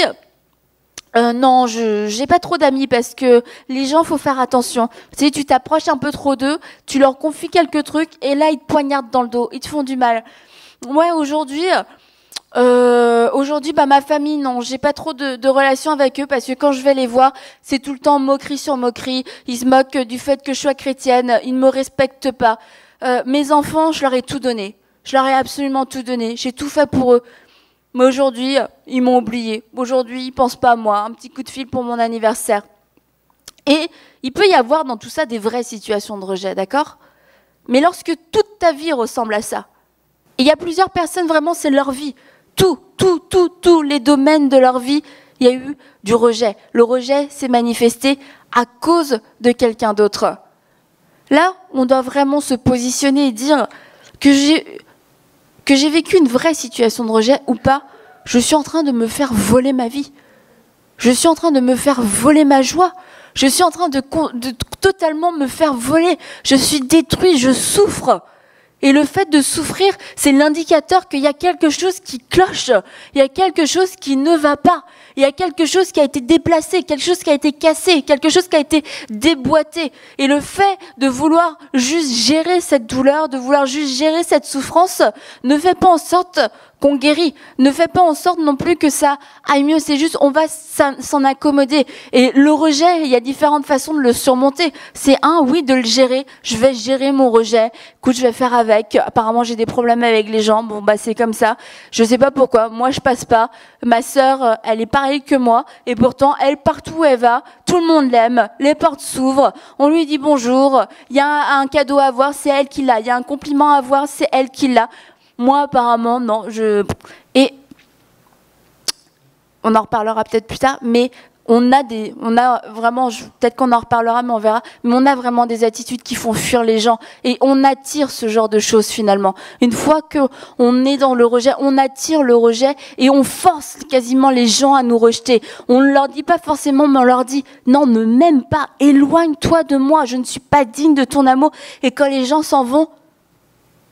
Speaker 1: non, j'ai pas trop d'amis parce que les gens, faut faire attention. Tu sais, tu t'approches un peu trop d'eux, tu leur confies quelques trucs et là, ils te poignardent dans le dos, ils te font du mal. Ouais, aujourd'hui, ma famille, non, j'ai pas trop de relations avec eux parce que quand je vais les voir, c'est tout le temps moquerie sur moquerie. Ils se moquent du fait que je sois chrétienne, ils ne me respectent pas. Mes enfants, je leur ai tout donné. Je leur ai absolument tout donné. J'ai tout fait pour eux. Mais aujourd'hui, ils m'ont oublié. Aujourd'hui, ils pensent pas à moi. Un petit coup de fil pour mon anniversaire. Et il peut y avoir dans tout ça des vraies situations de rejet, d'accord ? Mais lorsque toute ta vie ressemble à ça, il y a plusieurs personnes, vraiment, c'est leur vie. Tous les domaines de leur vie, il y a eu du rejet. Le rejet s'est manifesté à cause de quelqu'un d'autre. Là, on doit vraiment se positionner et dire que j'ai vécu une vraie situation de rejet ou pas, je suis en train de me faire voler ma vie. Je suis en train de me faire voler ma joie. Je suis en train de totalement me faire voler. Je suis détruite, je souffre. Et le fait de souffrir, c'est l'indicateur qu'il y a quelque chose qui cloche. Il y a quelque chose qui ne va pas. Il y a quelque chose qui a été déplacé, quelque chose qui a été cassé, quelque chose qui a été déboîté. Et le fait de vouloir juste gérer cette douleur, de vouloir juste gérer cette souffrance, ne fait pas en sorte qu'on guérit, ne fait pas en sorte non plus que ça aille mieux. C'est juste, on va s'en accommoder. Et le rejet, il y a différentes façons de le surmonter. C'est oui, de le gérer. Je vais gérer mon rejet. Écoute, je vais faire avec. Apparemment, j'ai des problèmes avec les gens. Bon, c'est comme ça. Je sais pas pourquoi. Moi, je passe pas. Ma sœur, elle est pareille que moi. Et pourtant, elle, partout où elle va, tout le monde l'aime. Les portes s'ouvrent. On lui dit bonjour. Il y a un cadeau à avoir, c'est elle qui l'a. Il y a un compliment à avoir, c'est elle qui l'a. Moi, apparemment, non. Et on en reparlera peut-être plus tard, mais on a vraiment, peut-être qu'on en reparlera, mais on verra, mais on a vraiment des attitudes qui font fuir les gens. Et on attire ce genre de choses, finalement. Une fois qu'on est dans le rejet, on attire le rejet et on force quasiment les gens à nous rejeter. On ne leur dit pas forcément, mais on leur dit, non, ne m'aime pas, éloigne-toi de moi, je ne suis pas digne de ton amour. Et quand les gens s'en vont,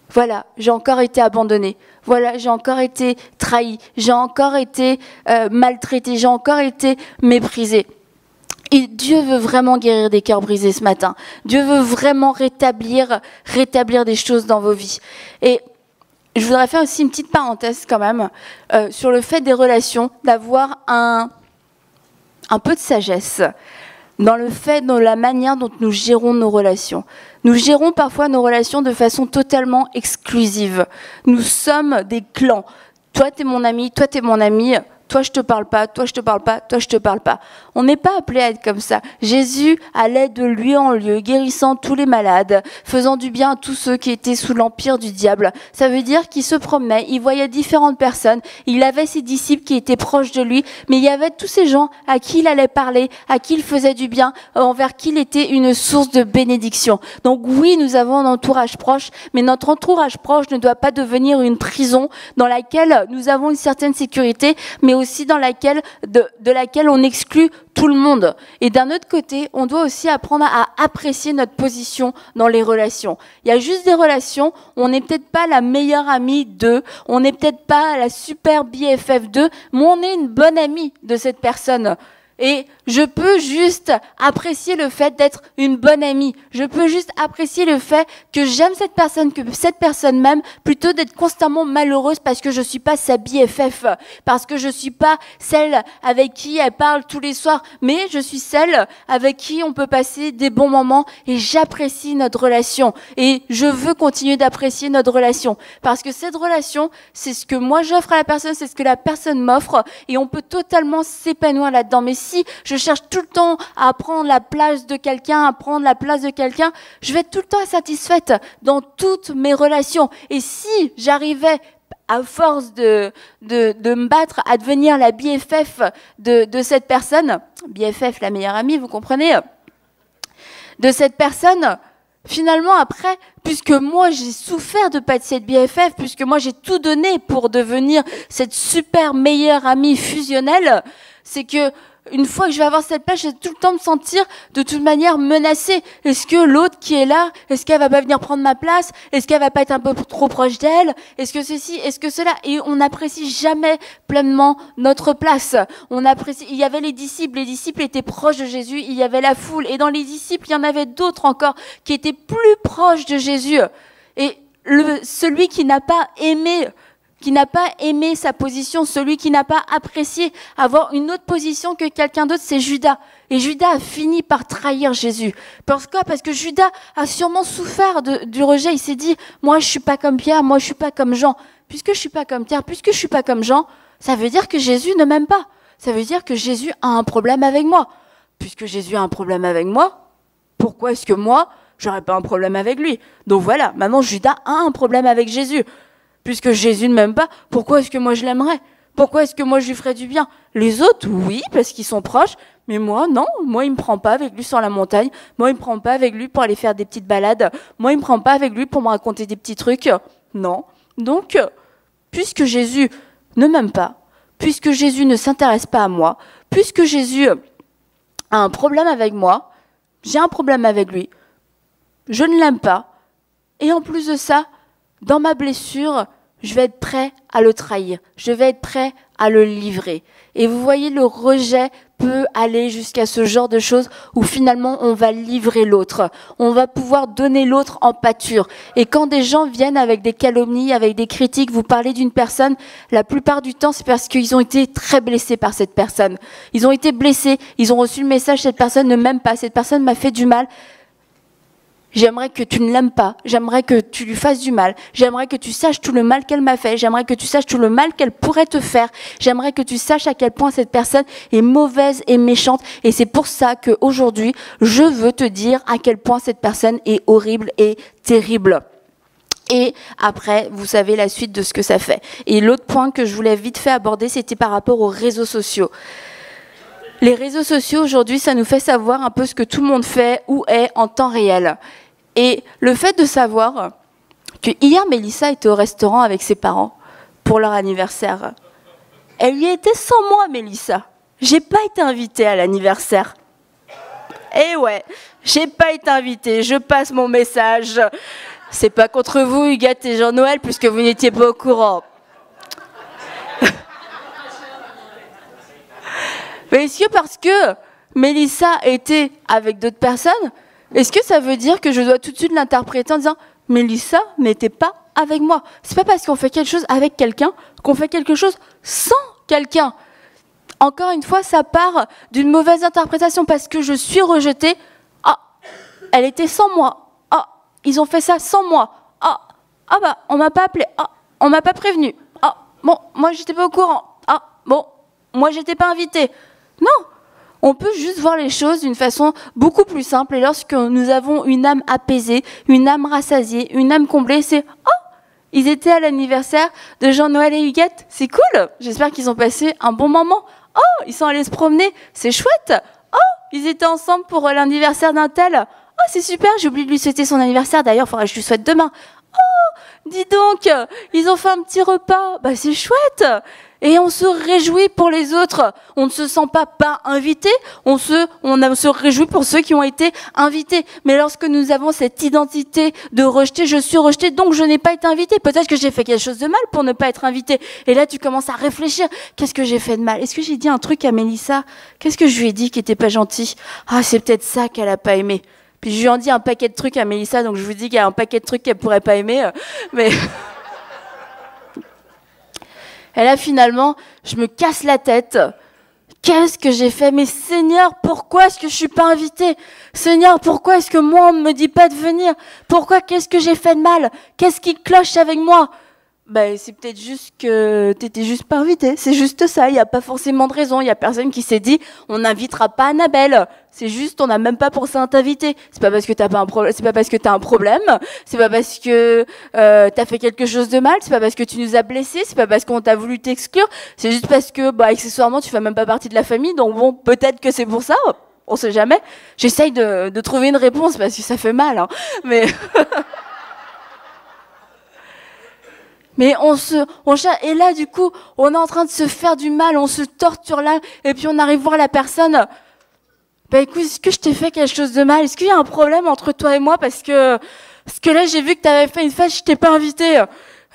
Speaker 1: voilà, j'ai encore été abandonnée. Voilà, j'ai encore été trahie. J'ai encore été maltraitée. J'ai encore été méprisée. Et Dieu veut vraiment guérir des cœurs brisés ce matin. Dieu veut vraiment rétablir des choses dans vos vies. Et je voudrais faire aussi une petite parenthèse quand même sur le fait des relations, d'avoir un peu de sagesse dans la manière dont nous gérons nos relations. Nous gérons parfois nos relations de façon totalement exclusive. Nous sommes des clans. Toi, t'es mon ami, toi, t'es mon ami. Toi, je te parle pas, toi, je te parle pas, toi, je te parle pas. On n'est pas appelé à être comme ça. Jésus allait de lieu en lieu, guérissant tous les malades, faisant du bien à tous ceux qui étaient sous l'empire du diable. Ça veut dire qu'il se promenait, il voyait différentes personnes, il avait ses disciples qui étaient proches de lui, mais il y avait tous ces gens à qui il allait parler, à qui il faisait du bien, envers qui il était une source de bénédiction. Donc oui, nous avons un entourage proche, mais notre entourage proche ne doit pas devenir une prison dans laquelle nous avons une certaine sécurité, mais aussi dans laquelle, de laquelle on exclut tout le monde. Et d'un autre côté, on doit aussi apprendre à apprécier notre position dans les relations. Il y a juste des relations, on n'est peut-être pas la meilleure amie d'eux, on n'est peut-être pas la super BFF d'eux, mais on est une bonne amie de cette personne. Et je peux juste apprécier le fait d'être une bonne amie. Je peux juste apprécier le fait que j'aime cette personne, que cette personne m'aime, plutôt d'être constamment malheureuse parce que je suis pas sa BFF, parce que je suis pas celle avec qui elle parle tous les soirs, mais je suis celle avec qui on peut passer des bons moments et j'apprécie notre relation. Et je veux continuer d'apprécier notre relation parce que cette relation, c'est ce que moi j'offre à la personne, c'est ce que la personne m'offre et on peut totalement s'épanouir là-dedans. Mais si je cherche tout le temps à prendre la place de quelqu'un, je vais être tout le temps insatisfaite dans toutes mes relations. Et si j'arrivais, à force de me battre, à devenir la BFF de cette personne, BFF, la meilleure amie, vous comprenez, de cette personne, finalement après, puisque moi j'ai souffert de pas être cette BFF, puisque moi j'ai tout donné pour devenir cette super meilleure amie fusionnelle, c'est que une fois que je vais avoir cette place, je vais tout le temps me sentir de toute manière menacée. Est-ce que l'autre qui est là, est-ce qu'elle va pas venir prendre ma place? Est-ce qu'elle va pas être un peu trop proche d'elle? Est-ce que ceci, est-ce que cela? Et on n'apprécie jamais pleinement notre place. Il y avait les disciples étaient proches de Jésus, il y avait la foule. Et dans les disciples, il y en avait d'autres encore qui étaient plus proches de Jésus. Et celui qui n'a pas aimé sa position, celui qui n'a pas apprécié avoir une autre position que quelqu'un d'autre, c'est Judas. Et Judas a fini par trahir Jésus. Pourquoi? Parce que Judas a sûrement souffert du rejet. Il s'est dit, moi je suis pas comme Pierre, moi je suis pas comme Jean. Puisque je suis pas comme Pierre, puisque je suis pas comme Jean, ça veut dire que Jésus ne m'aime pas. Ça veut dire que Jésus a un problème avec moi. Puisque Jésus a un problème avec moi, pourquoi est-ce que moi, j'aurais pas un problème avec lui? Donc voilà, maintenant Judas a un problème avec Jésus. Puisque Jésus ne m'aime pas, pourquoi est-ce que moi je l'aimerais? Pourquoi est-ce que moi je lui ferais du bien? Les autres, oui, parce qu'ils sont proches, mais moi, non. Moi, il me prend pas avec lui sur la montagne. Moi, il me prend pas avec lui pour aller faire des petites balades. Moi, il me prend pas avec lui pour me raconter des petits trucs. Non. Donc, puisque Jésus ne m'aime pas, puisque Jésus ne s'intéresse pas à moi, puisque Jésus a un problème avec moi, j'ai un problème avec lui, je ne l'aime pas, et en plus de ça, dans ma blessure, je vais être prêt à le trahir. Je vais être prêt à le livrer. Et vous voyez, le rejet peut aller jusqu'à ce genre de choses où finalement on va livrer l'autre. On va pouvoir donner l'autre en pâture. Et quand des gens viennent avec des calomnies, avec des critiques, vous parlez d'une personne, la plupart du temps c'est parce qu'ils ont été très blessés par cette personne. Ils ont été blessés, ils ont reçu le message, cette personne ne m'aime pas, cette personne m'a fait du mal. J'aimerais que tu ne l'aimes pas, j'aimerais que tu lui fasses du mal, j'aimerais que tu saches tout le mal qu'elle m'a fait, j'aimerais que tu saches tout le mal qu'elle pourrait te faire, j'aimerais que tu saches à quel point cette personne est mauvaise et méchante. Et c'est pour ça qu'aujourd'hui, je veux te dire à quel point cette personne est horrible et terrible. Et après, vous savez la suite de ce que ça fait. Et l'autre point que je voulais vite fait aborder, c'était par rapport aux réseaux sociaux. Les réseaux sociaux, aujourd'hui, ça nous fait savoir un peu ce que tout le monde fait ou est en temps réel. Et le fait de savoir que hier, Mélissa était au restaurant avec ses parents pour leur anniversaire. Elle y était sans moi, Mélissa. J'ai pas été invitée à l'anniversaire. Eh ouais, j'ai pas été invitée, je passe mon message. C'est pas contre vous, Huguette et Jean-Noël, puisque vous n'étiez pas au courant. Mais est-ce que parce que Mélissa était avec d'autres personnes, est-ce que ça veut dire que je dois tout de suite l'interpréter en disant « Mélissa n'était pas avec moi ». C'est pas parce qu'on fait quelque chose avec quelqu'un qu'on fait quelque chose sans quelqu'un. Encore une fois, ça part d'une mauvaise interprétation parce que je suis rejetée. Ah, elle était sans moi. Ah, ils ont fait ça sans moi. Ah bah, on m'a pas appelé. Ah, on m'a pas prévenu. Ah, bon, moi j'étais pas au courant. Ah, bon, moi j'étais pas invitée. Non, on peut juste voir les choses d'une façon beaucoup plus simple. Et lorsque nous avons une âme apaisée, une âme rassasiée, une âme comblée, c'est « Oh, ils étaient à l'anniversaire de Jean-Noël et Huguette, c'est cool, j'espère qu'ils ont passé un bon moment. Oh, ils sont allés se promener, c'est chouette. Oh, ils étaient ensemble pour l'anniversaire d'un tel. Oh, c'est super, j'ai oublié de lui souhaiter son anniversaire, d'ailleurs, il faudra que je lui souhaite demain. Oh, dis donc, ils ont fait un petit repas, bah c'est chouette. » Et on se réjouit pour les autres. On ne se sent pas invité, on se réjouit pour ceux qui ont été invités. Mais lorsque nous avons cette identité de rejeté, je suis rejeté, donc je n'ai pas été invité. Peut-être que j'ai fait quelque chose de mal pour ne pas être invité. Et là, tu commences à réfléchir. Qu'est-ce que j'ai fait de mal? Est-ce que j'ai dit un truc à Mélissa? Qu'est-ce que je lui ai dit qui était pas gentil? Ah, c'est peut-être ça qu'elle a pas aimé. Puis je lui en dis un paquet de trucs à Mélissa, donc je vous dis qu'il y a un paquet de trucs qu'elle pourrait pas aimer. Mais... Et là, finalement, je me casse la tête. Qu'est-ce que j'ai fait? Mais Seigneur, pourquoi est-ce que je suis pas invitée? Seigneur, pourquoi est-ce que moi, on ne me dit pas de venir? Pourquoi? Qu'est-ce que j'ai fait de mal? Qu'est-ce qui cloche avec moi? Ben, c'est peut-être juste que t'étais juste pas invité. C'est juste ça. Il n'y a pas forcément de raison. Il y a personne qui s'est dit, on n'invitera pas Annabelle. C'est juste, on n'a même pas pensé à t'inviter. C'est pas parce que t'as pas un problème. C'est pas parce que t'as un problème. C'est pas parce que t'as fait quelque chose de mal. C'est pas parce que tu nous as blessés. C'est pas parce qu'on t'a voulu t'exclure. C'est juste parce que, bah, accessoirement, tu fais même pas partie de la famille. Donc bon, peut-être que c'est pour ça. On sait jamais. J'essaye de trouver une réponse parce que ça fait mal. Hein. Mais Mais et là, du coup, on est en train de se faire du mal, on se torture là, et puis on arrive voir la personne. Bah écoute, est-ce que je t'ai fait quelque chose de mal? Est-ce qu'il y a un problème entre toi et moi? Parce que là, j'ai vu que t'avais fait une fête, je t'ai pas invité.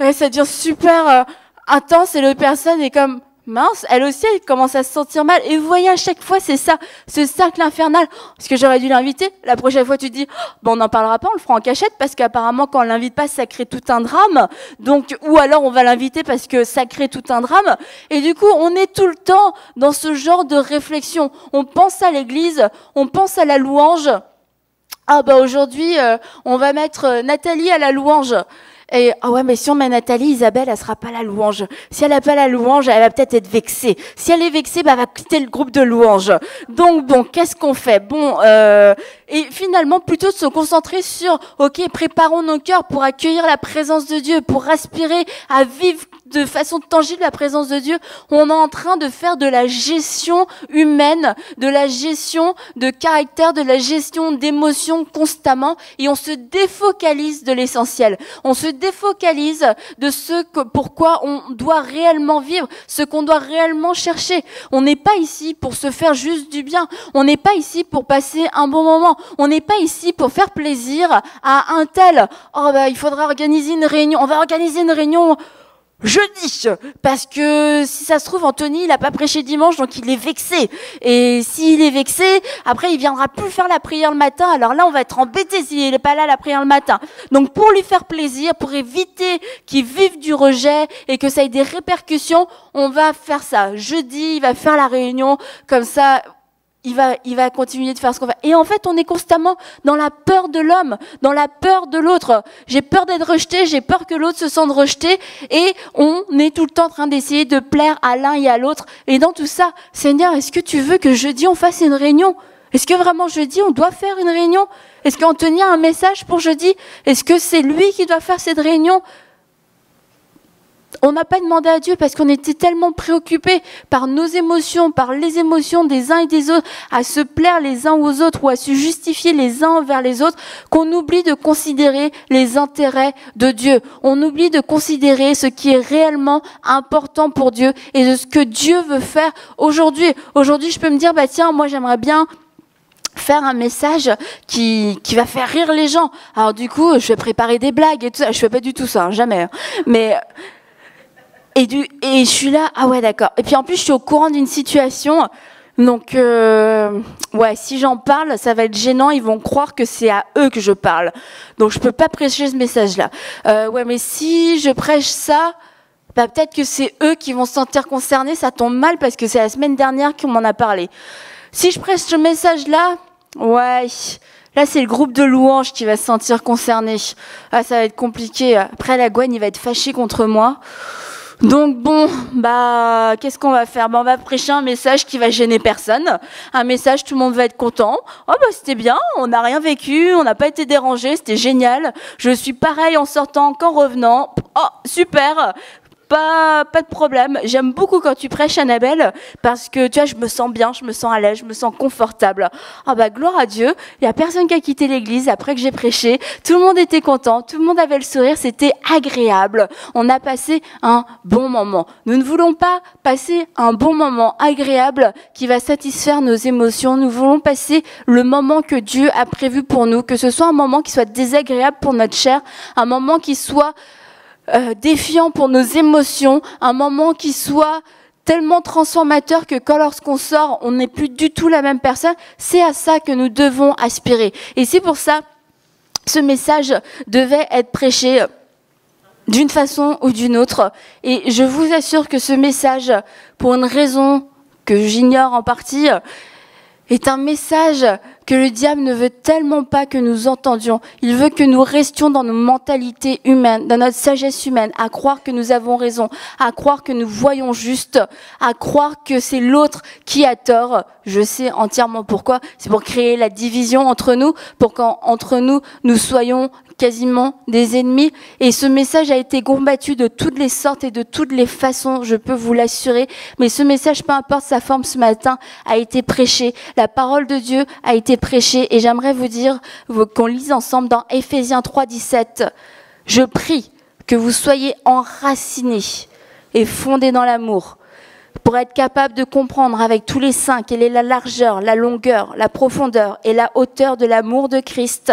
Speaker 1: Ouais, ça devient super intense, et l'autre personne est comme, mince, elle aussi, elle commence à se sentir mal. Et vous voyez, à chaque fois, c'est ça, ce cercle infernal. Est-ce que j'aurais dû l'inviter? La prochaine fois, tu te dis, bon, on n'en parlera pas, on le fera en cachette, parce qu'apparemment, quand on l'invite pas, ça crée tout un drame. Donc, ou alors, on va l'inviter parce que ça crée tout un drame. Et du coup, on est tout le temps dans ce genre de réflexion. On pense à l'église, on pense à la louange. Ah, bah, aujourd'hui, on va mettre Nathalie à la louange. Et ah ouais, mais si on met Nathalie, Isabelle, elle sera pas la louange. Si elle a pas la louange, elle va peut-être être vexée. Si elle est vexée, bah elle va quitter le groupe de louange. Donc bon, qu'est-ce qu'on fait? Bon, et finalement, plutôt de se concentrer sur, ok, préparons nos cœurs pour accueillir la présence de Dieu, pour aspirer à vivre de façon tangible la présence de Dieu. On est en train de faire de la gestion humaine, de la gestion de caractère, de la gestion d'émotions constamment, et on se défocalise de l'essentiel. On se défocalise de ce pourquoi on doit réellement vivre, ce qu'on doit réellement chercher. On n'est pas ici pour se faire juste du bien. On n'est pas ici pour passer un bon moment. On n'est pas ici pour faire plaisir à un tel. Oh bah il faudra organiser une réunion. On va organiser une réunion. jeudi, parce que si ça se trouve, Anthony, il a pas prêché dimanche, donc il est vexé. Et s'il est vexé, après, il viendra plus faire la prière le matin. Alors là, on va être embêté s'il est pas là la prière le matin. Donc, pour lui faire plaisir, pour éviter qu'il vive du rejet et que ça ait des répercussions, on va faire ça. Jeudi, il va faire la réunion, comme ça, il va continuer de faire ce qu'on va. Et en fait, on est constamment dans la peur de l'homme, dans la peur de l'autre. J'ai peur d'être rejeté, j'ai peur que l'autre se sente rejeté. Et on est tout le temps en train d'essayer de plaire à l'un et à l'autre. Et dans tout ça, Seigneur, est-ce que tu veux que jeudi, on fasse une réunion? Est-ce que vraiment jeudi, on doit faire une réunion? Est-ce qu'Anthony a un message pour jeudi? Est-ce que c'est lui qui doit faire cette réunion? On n'a pas demandé à Dieu parce qu'on était tellement préoccupés par nos émotions, par les émotions des uns et des autres, à se plaire les uns aux autres ou à se justifier les uns envers les autres, qu'on oublie de considérer les intérêts de Dieu. On oublie de considérer ce qui est réellement important pour Dieu et de ce que Dieu veut faire aujourd'hui. Aujourd'hui, je peux me dire, bah tiens, moi j'aimerais bien faire un message qui va faire rire les gens. Alors du coup, je vais préparer des blagues et tout ça. Je fais pas du tout ça, hein, jamais. Mais et je suis là, ah ouais, d'accord. Et puis en plus, je suis au courant d'une situation. Donc, ouais, si j'en parle, ça va être gênant. Ils vont croire que c'est à eux que je parle. Donc, je peux pas prêcher ce message-là. Ouais, mais si je prêche ça, bah, peut-être que c'est eux qui vont se sentir concernés. Ça tombe mal parce que c'est la semaine dernière qu'on m'en a parlé. Si je prêche ce message-là, ouais, là, c'est le groupe de louanges qui va se sentir concerné. Ah, ça va être compliqué. Après, la Gwen, il va être fâché contre moi. Donc bon, bah qu'est-ce qu'on va faire? Bah, on va prêcher un message qui va gêner personne. Un message, tout le monde va être content. Oh bah c'était bien, on n'a rien vécu, on n'a pas été dérangé, c'était génial. Je suis pareil en sortant qu'en revenant. Oh super. Pas de problème. J'aime beaucoup quand tu prêches, Annabelle, parce que tu vois, je me sens bien, je me sens à l'aise, je me sens confortable. Ah bah gloire à Dieu, il y a personne qui a quitté l'église après que j'ai prêché. Tout le monde était content, tout le monde avait le sourire, c'était agréable. On a passé un bon moment. Nous ne voulons pas passer un bon moment agréable qui va satisfaire nos émotions. Nous voulons passer le moment que Dieu a prévu pour nous, que ce soit un moment qui soit désagréable pour notre chair, un moment qui soit défiant pour nos émotions, un moment qui soit tellement transformateur que lorsqu'on sort, on n'est plus du tout la même personne. C'est à ça que nous devons aspirer. Et c'est pour ça, ce message devait être prêché d'une façon ou d'une autre. Et je vous assure que ce message, pour une raison que j'ignore en partie, est un message que le diable ne veut tellement pas que nous entendions. Il veut que nous restions dans nos mentalités humaines, dans notre sagesse humaine, à croire que nous avons raison, à croire que nous voyons juste, à croire que c'est l'autre qui a tort. Je sais entièrement pourquoi. C'est pour créer la division entre nous, pour qu'entre nous, nous soyons quasiment des ennemis. Et ce message a été combattu de toutes les sortes et de toutes les façons, je peux vous l'assurer. Mais ce message, peu importe sa forme ce matin, a été prêché. La parole de Dieu a été prêchée. Et j'aimerais vous dire qu'on lise ensemble dans Éphésiens 3:17. Je prie que vous soyez enracinés et fondés dans l'amour, pour être capable de comprendre avec tous les saints quelle est la largeur, la longueur, la profondeur et la hauteur de l'amour de Christ,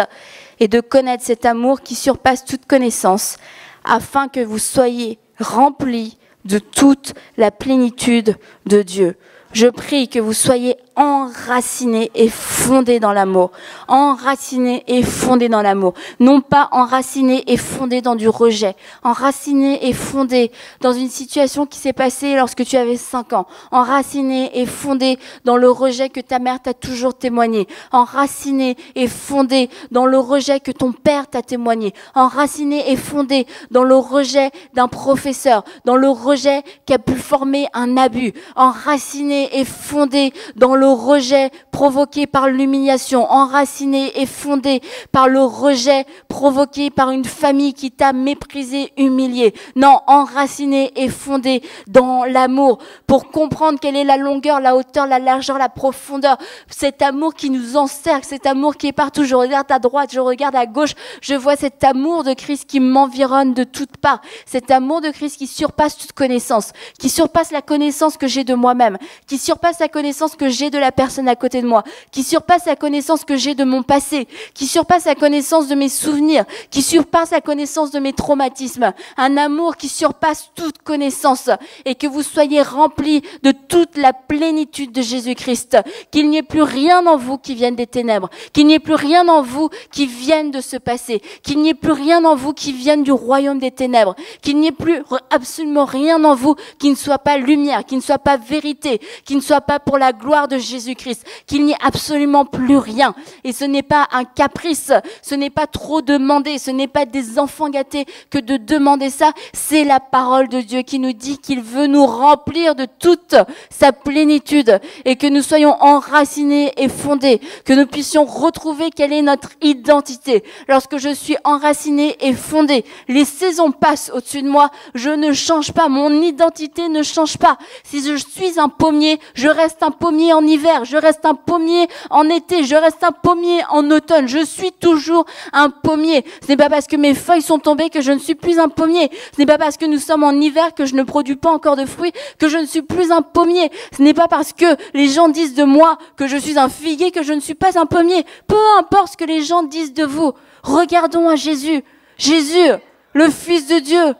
Speaker 1: et de connaître cet amour qui surpasse toute connaissance, afin que vous soyez remplis de toute la plénitude de Dieu. Je prie que vous soyez enracinés et fondés dans l'amour. Enracinés et fondés dans l'amour. Non pas enracinés et fondés dans du rejet. Enracinés et fondés dans une situation qui s'est passée lorsque tu avais 5 ans. Enracinés et fondés dans le rejet que ta mère t'a toujours témoigné. Enracinés et fondés dans le rejet que ton père t'a témoigné. Enracinés et fondés dans le rejet d'un professeur. Dans le rejet qui a pu former un abus. Enracinés et fondé dans le rejet provoqué par l'humiliation, enraciné et fondé par le rejet provoqué par une famille qui t'a méprisé, humilié. Non, enraciné et fondé dans l'amour pour comprendre quelle est la longueur, la hauteur, la largeur, la profondeur. Cet amour qui nous encercle, cet amour qui est partout. Je regarde à droite, je regarde à gauche, je vois cet amour de Christ qui m'environne de toutes parts. Cet amour de Christ qui surpasse toute connaissance, qui surpasse la connaissance que j'ai de moi-même, qui surpasse la connaissance que j'ai de de la personne à côté de moi, qui surpasse la connaissance que j'ai de mon passé, qui surpasse la connaissance de mes souvenirs, qui surpasse la connaissance de mes traumatismes. Un amour qui surpasse toute connaissance et que vous soyez remplis de toute la plénitude de Jésus-Christ. Qu'il n'y ait plus rien en vous qui vienne des ténèbres, qu'il n'y ait plus rien en vous qui vienne de ce passé, qu'il n'y ait plus rien en vous qui vienne du royaume des ténèbres, qu'il n'y ait plus absolument rien en vous qui ne soit pas lumière, qui ne soit pas vérité, qui ne soit pas pour la gloire de Jésus-Christ, qu'il n'y ait absolument plus rien. Et ce n'est pas un caprice, ce n'est pas trop demander, ce n'est pas des enfants gâtés que de demander ça, c'est la parole de Dieu qui nous dit qu'il veut nous remplir de toute sa plénitude et que nous soyons enracinés et fondés, que nous puissions retrouver quelle est notre identité. Lorsque je suis enraciné et fondé, les saisons passent au-dessus de moi, je ne change pas, mon identité ne change pas. Si je suis un pommier, je reste un pommier en hiver, je reste un pommier en été, je reste un pommier en automne, je suis toujours un pommier. Ce n'est pas parce que mes feuilles sont tombées que je ne suis plus un pommier. Ce n'est pas parce que nous sommes en hiver que je ne produis pas encore de fruits que je ne suis plus un pommier. Ce n'est pas parce que les gens disent de moi que je suis un figuier que je ne suis pas un pommier. Peu importe ce que les gens disent de vous, regardons à Jésus. Jésus, le Fils de Dieu,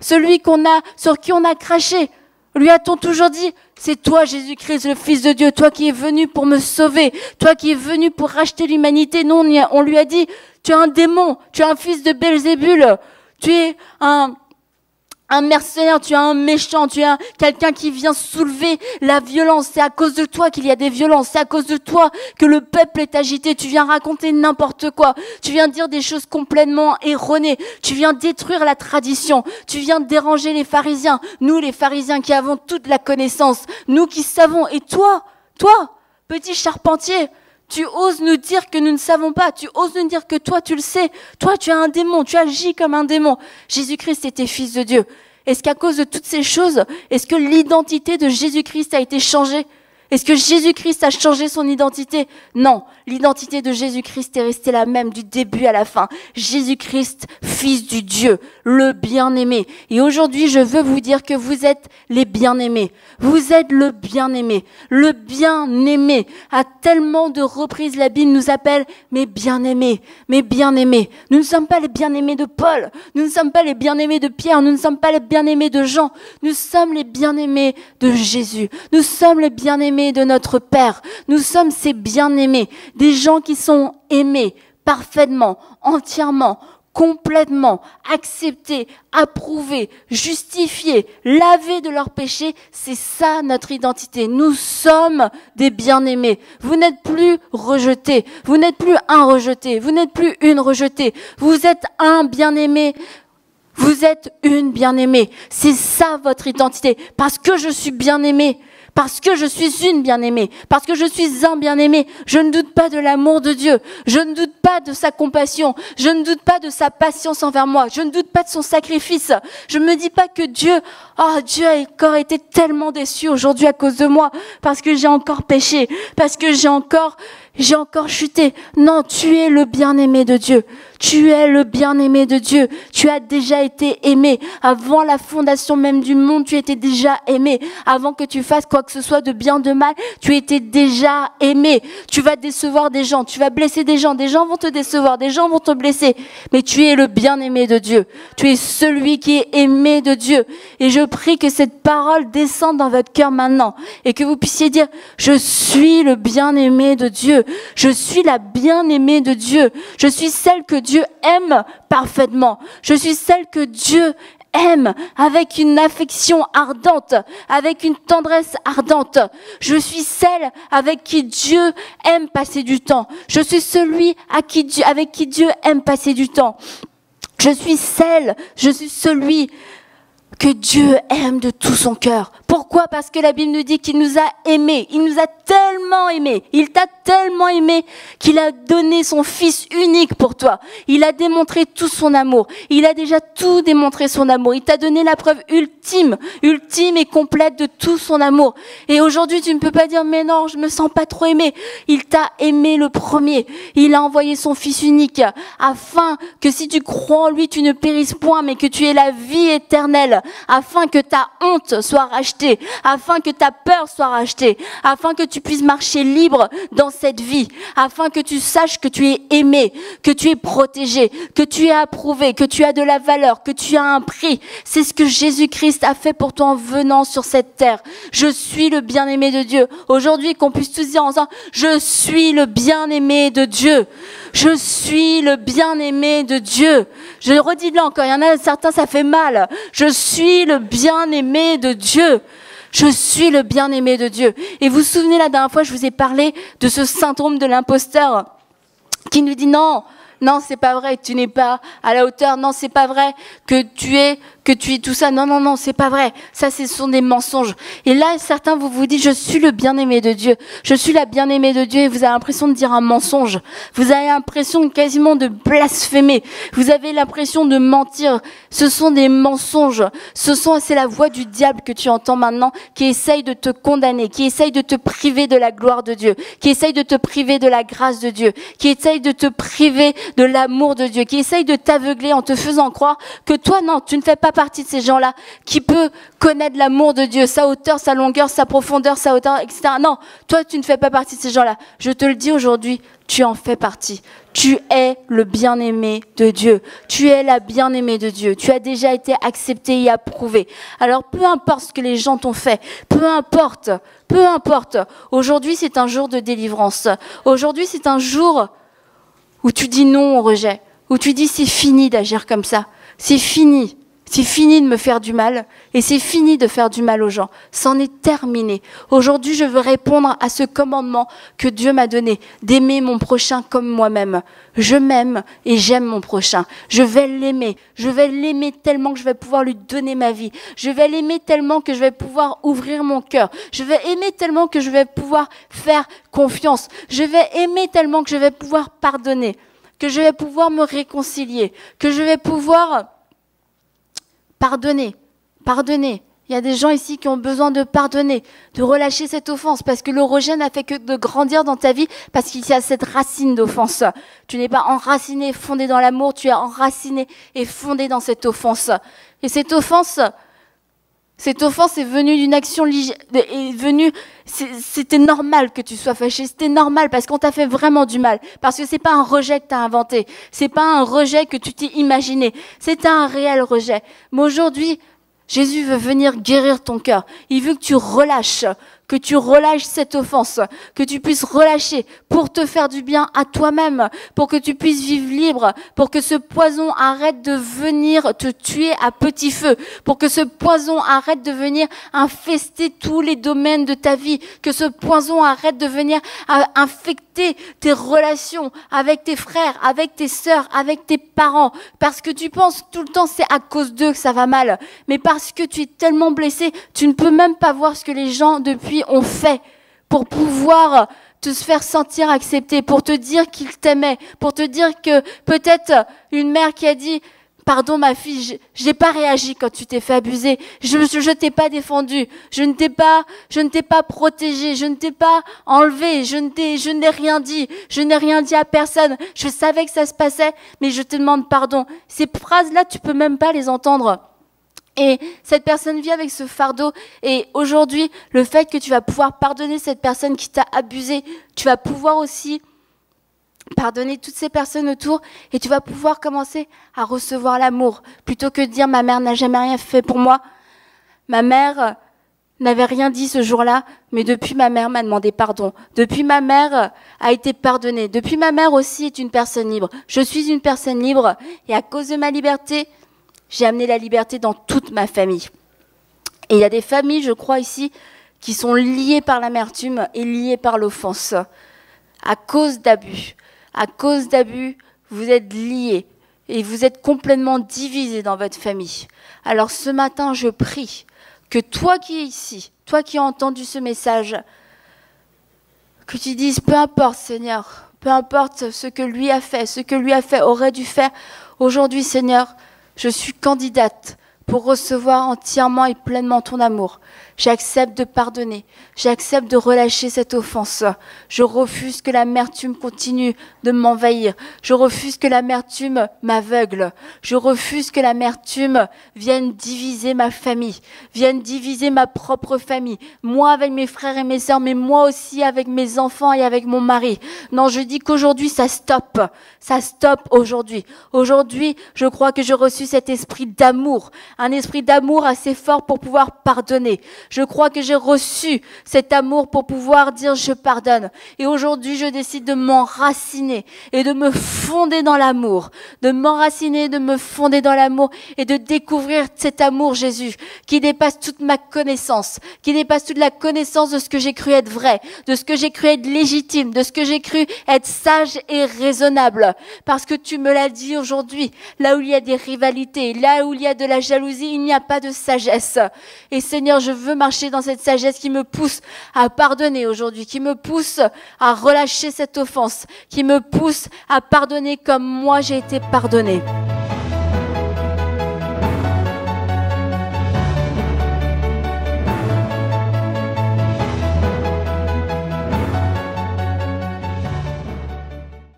Speaker 1: celui sur qui on a craché. Lui a-t-on toujours dit, c'est toi Jésus-Christ, le Fils de Dieu, toi qui es venu pour me sauver, toi qui es venu pour racheter l'humanité. Non, on lui a dit, tu es un démon, tu es un fils de Belzébul, tu es un mercenaire, tu es un méchant, tu es quelqu'un qui vient soulever la violence. C'est à cause de toi qu'il y a des violences, c'est à cause de toi que le peuple est agité. Tu viens raconter n'importe quoi, tu viens dire des choses complètement erronées, tu viens détruire la tradition, tu viens déranger les pharisiens. Nous les pharisiens qui avons toute la connaissance, nous qui savons. Et toi, petit charpentier, tu oses nous dire que nous ne savons pas. Tu oses nous dire que toi, tu le sais. Toi, tu es un démon. Tu agis comme un démon. Jésus-Christ était fils de Dieu. Est-ce qu'à cause de toutes ces choses, est-ce que l'identité de Jésus-Christ a été changée? Est-ce que Jésus-Christ a changé son identité? Non, l'identité de Jésus-Christ est restée la même du début à la fin. Jésus-Christ, Fils du Dieu, le bien-aimé. Et aujourd'hui, je veux vous dire que vous êtes les bien-aimés. Vous êtes le bien-aimé. Le bien-aimé. À tellement de reprises, la Bible nous appelle mes bien-aimés, mes bien-aimés. Nous ne sommes pas les bien-aimés de Paul. Nous ne sommes pas les bien-aimés de Pierre. Nous ne sommes pas les bien-aimés de Jean. Nous sommes les bien-aimés de Jésus. Nous sommes les bien-aimés de notre Père. Nous sommes ces bien-aimés, des gens qui sont aimés parfaitement, entièrement, complètement, acceptés, approuvés, justifiés, lavés de leurs péchés. C'est ça notre identité. Nous sommes des bien-aimés. Vous n'êtes plus rejetés. Vous n'êtes plus un rejeté. Vous n'êtes plus une rejetée. Vous êtes un bien-aimé. Vous êtes une bien-aimée. C'est ça votre identité. Parce que je suis bien-aimé. Parce que je suis une bien-aimée, parce que je suis un bien-aimé, je ne doute pas de l'amour de Dieu, je ne doute pas de sa compassion, je ne doute pas de sa patience envers moi, je ne doute pas de son sacrifice. Je ne me dis pas que Dieu a encore été tellement déçu aujourd'hui à cause de moi, parce que j'ai encore péché, parce que j'ai encore chuté. Non, tu es le bien-aimé de Dieu. Tu es le bien-aimé de Dieu. Tu as déjà été aimé. Avant la fondation même du monde, tu étais déjà aimé. Avant que tu fasses quoi que ce soit de bien, de mal, tu étais déjà aimé. Tu vas décevoir des gens, tu vas blesser des gens vont te décevoir, des gens vont te blesser. Mais tu es le bien-aimé de Dieu. Tu es celui qui est aimé de Dieu. Et je prie que cette parole descende dans votre cœur maintenant et que vous puissiez dire, je suis le bien-aimé de Dieu. Je suis la bien-aimée de Dieu. Je suis celle que Dieu aime parfaitement. Je suis celle que Dieu aime avec une affection ardente, avec une tendresse ardente. Je suis celle avec qui Dieu aime passer du temps. Je suis celui avec qui Dieu aime passer du temps. Je suis celui que Dieu aime de tout son cœur. Pourquoi? Parce que la Bible nous dit qu'il nous a aimés. Il nous a tellement aimés. Il t'a tellement aimé qu'il a donné son Fils unique pour toi. Il a démontré tout son amour. Il a déjà tout démontré son amour. Il t'a donné la preuve ultime et complète de tout son amour. Et aujourd'hui, tu ne peux pas dire, mais non, je me sens pas trop aimé. Il t'a aimé le premier. Il a envoyé son Fils unique afin que si tu crois en lui, tu ne périsses point, mais que tu aies la vie éternelle, afin que ta honte soit rachetée, afin que ta peur soit rachetée, afin que tu puisses marcher libre dans cette vie, afin que tu saches que tu es aimé, que tu es protégé, que tu es approuvé, que tu as de la valeur, que tu as un prix. C'est ce que Jésus-Christ a fait pour toi en venant sur cette terre. Je suis le bien-aimé de Dieu. Aujourd'hui, qu'on puisse tous dire ensemble, je suis le bien-aimé de Dieu. Je suis le bien-aimé de Dieu. Je le redis là encore, il y en a certains, ça fait mal. Je suis le bien-aimé de Dieu. Je suis le bien-aimé de Dieu. Et vous vous souvenez, la dernière fois, je vous ai parlé de ce syndrome de l'imposteur qui nous dit non, c'est pas vrai, tu n'es pas à la hauteur. Non, c'est pas vrai que tu es tout ça. Non, c'est pas vrai. Ça, ce sont des mensonges. Et là, certains vous dites, je suis le bien-aimé de Dieu. Je suis la bien-aimée de Dieu. Et vous avez l'impression de dire un mensonge. Vous avez l'impression quasiment de blasphémer. Vous avez l'impression de mentir. Ce sont des mensonges. C'est la voix du diable que tu entends maintenant, qui essaye de te condamner, qui essaye de te priver de la gloire de Dieu, qui essaye de te priver de la grâce de Dieu, qui essaye de te priver de l'amour de Dieu, qui essaye de t'aveugler en te faisant croire que toi, non, tu ne fais pas partie de ces gens-là qui peut connaître l'amour de Dieu, sa hauteur, sa longueur, sa profondeur, sa hauteur, etc. Non, toi, tu ne fais pas partie de ces gens-là. Je te le dis aujourd'hui, tu en fais partie. Tu es le bien-aimé de Dieu. Tu es la bien-aimée de Dieu. Tu as déjà été accepté et approuvé. Alors, peu importe ce que les gens t'ont fait, peu importe. Aujourd'hui, c'est un jour de délivrance. Aujourd'hui, c'est un jour où tu dis non au rejet, où tu dis c'est fini d'agir comme ça. C'est fini de me faire du mal et c'est fini de faire du mal aux gens. C'en est terminé. Aujourd'hui, je veux répondre à ce commandement que Dieu m'a donné, d'aimer mon prochain comme moi-même. Je m'aime et j'aime mon prochain. Je vais l'aimer. Je vais l'aimer tellement que je vais pouvoir lui donner ma vie. Je vais l'aimer tellement que je vais pouvoir ouvrir mon cœur. Je vais aimer tellement que je vais pouvoir faire confiance. Je vais aimer tellement que je vais pouvoir pardonner, que je vais pouvoir me réconcilier, que je vais pouvoir pardonner. Il y a des gens ici qui ont besoin de pardonner, de relâcher cette offense, parce que le rejet n'a fait que de grandir dans ta vie, parce qu'il y a cette racine d'offense. Tu n'es pas enraciné, fondé dans l'amour, tu es enraciné et fondé dans cette offense. Et cette offense est venue d'une action, c'était normal que tu sois fâché, c'était normal parce qu'on t'a fait vraiment du mal, parce que c'est pas un rejet que tu as inventé, c'est pas un rejet que tu t'es imaginé, c'est un réel rejet. Mais aujourd'hui, Jésus veut venir guérir ton cœur. Il veut que tu relâches cette offense, que tu puisses relâcher pour te faire du bien à toi-même, pour que tu puisses vivre libre, pour que ce poison arrête de venir te tuer à petit feu, pour que ce poison arrête de venir infester tous les domaines de ta vie, que ce poison arrête de venir infecter tes relations avec tes frères, avec tes sœurs, avec tes parents, parce que tu penses tout le temps c'est à cause d'eux que ça va mal, mais parce que tu es tellement blessé, tu ne peux même pas voir ce que les gens depuis ont fait pour pouvoir te faire sentir accepté, pour te dire qu'ils t'aimaient, pour te dire que peut-être une mère qui a dit « Pardon ma fille, j'ai pas réagi quand tu t'es fait abuser, je t'ai pas défendu, je ne t'ai pas protégé, je ne t'ai pas enlevé, je n'ai rien dit à personne, je savais que ça se passait, mais je te demande pardon. » Ces phrases-là, tu peux même pas les entendre. Et cette personne vit avec ce fardeau. Et aujourd'hui, le fait que tu vas pouvoir pardonner cette personne qui t'a abusé, tu vas pouvoir aussi pardonner toutes ces personnes autour et tu vas pouvoir commencer à recevoir l'amour. Plutôt que de dire « ma mère n'a jamais rien fait pour moi ». Ma mère n'avait rien dit ce jour-là, mais depuis ma mère m'a demandé pardon. Depuis ma mère a été pardonnée. Depuis ma mère aussi est une personne libre. Je suis une personne libre et à cause de ma liberté, j'ai amené la liberté dans toute ma famille. Et il y a des familles, je crois ici, qui sont liées par l'amertume et liées par l'offense. À cause d'abus. À cause d'abus, vous êtes liés et vous êtes complètement divisés dans votre famille. Alors ce matin, je prie que toi qui es ici, toi qui as entendu ce message, Que tu dises, peu importe Seigneur, peu importe ce que lui a fait, aurait dû faire. Aujourd'hui Seigneur, je suis candidate pour recevoir entièrement et pleinement ton amour. J'accepte de pardonner, j'accepte de relâcher cette offense. Je refuse que l'amertume continue de m'envahir. Je refuse que l'amertume m'aveugle. Je refuse que l'amertume vienne diviser ma famille, vienne diviser ma propre famille. Moi avec mes frères et mes sœurs, mais moi aussi avec mes enfants et avec mon mari. Non, je dis qu'aujourd'hui ça stoppe. Ça stoppe aujourd'hui. Aujourd'hui, je crois que j'ai reçu cet esprit d'amour. Un esprit d'amour assez fort pour pouvoir pardonner. Je crois que j'ai reçu cet amour pour pouvoir dire je pardonne. Et aujourd'hui, je décide de m'enraciner et de me fonder dans l'amour. De m'enraciner, de me fonder dans l'amour et de découvrir cet amour, Jésus, qui dépasse toute ma connaissance, qui dépasse toute la connaissance de ce que j'ai cru être vrai, de ce que j'ai cru être légitime, de ce que j'ai cru être sage et raisonnable. Parce que tu me l'as dit aujourd'hui, là où il y a des rivalités, là où il y a de la jalousie, il n'y a pas de sagesse. Et Seigneur, je veux marcher dans cette sagesse qui me pousse à pardonner aujourd'hui, qui me pousse à relâcher cette offense, qui me pousse à pardonner comme moi j'ai été pardonné.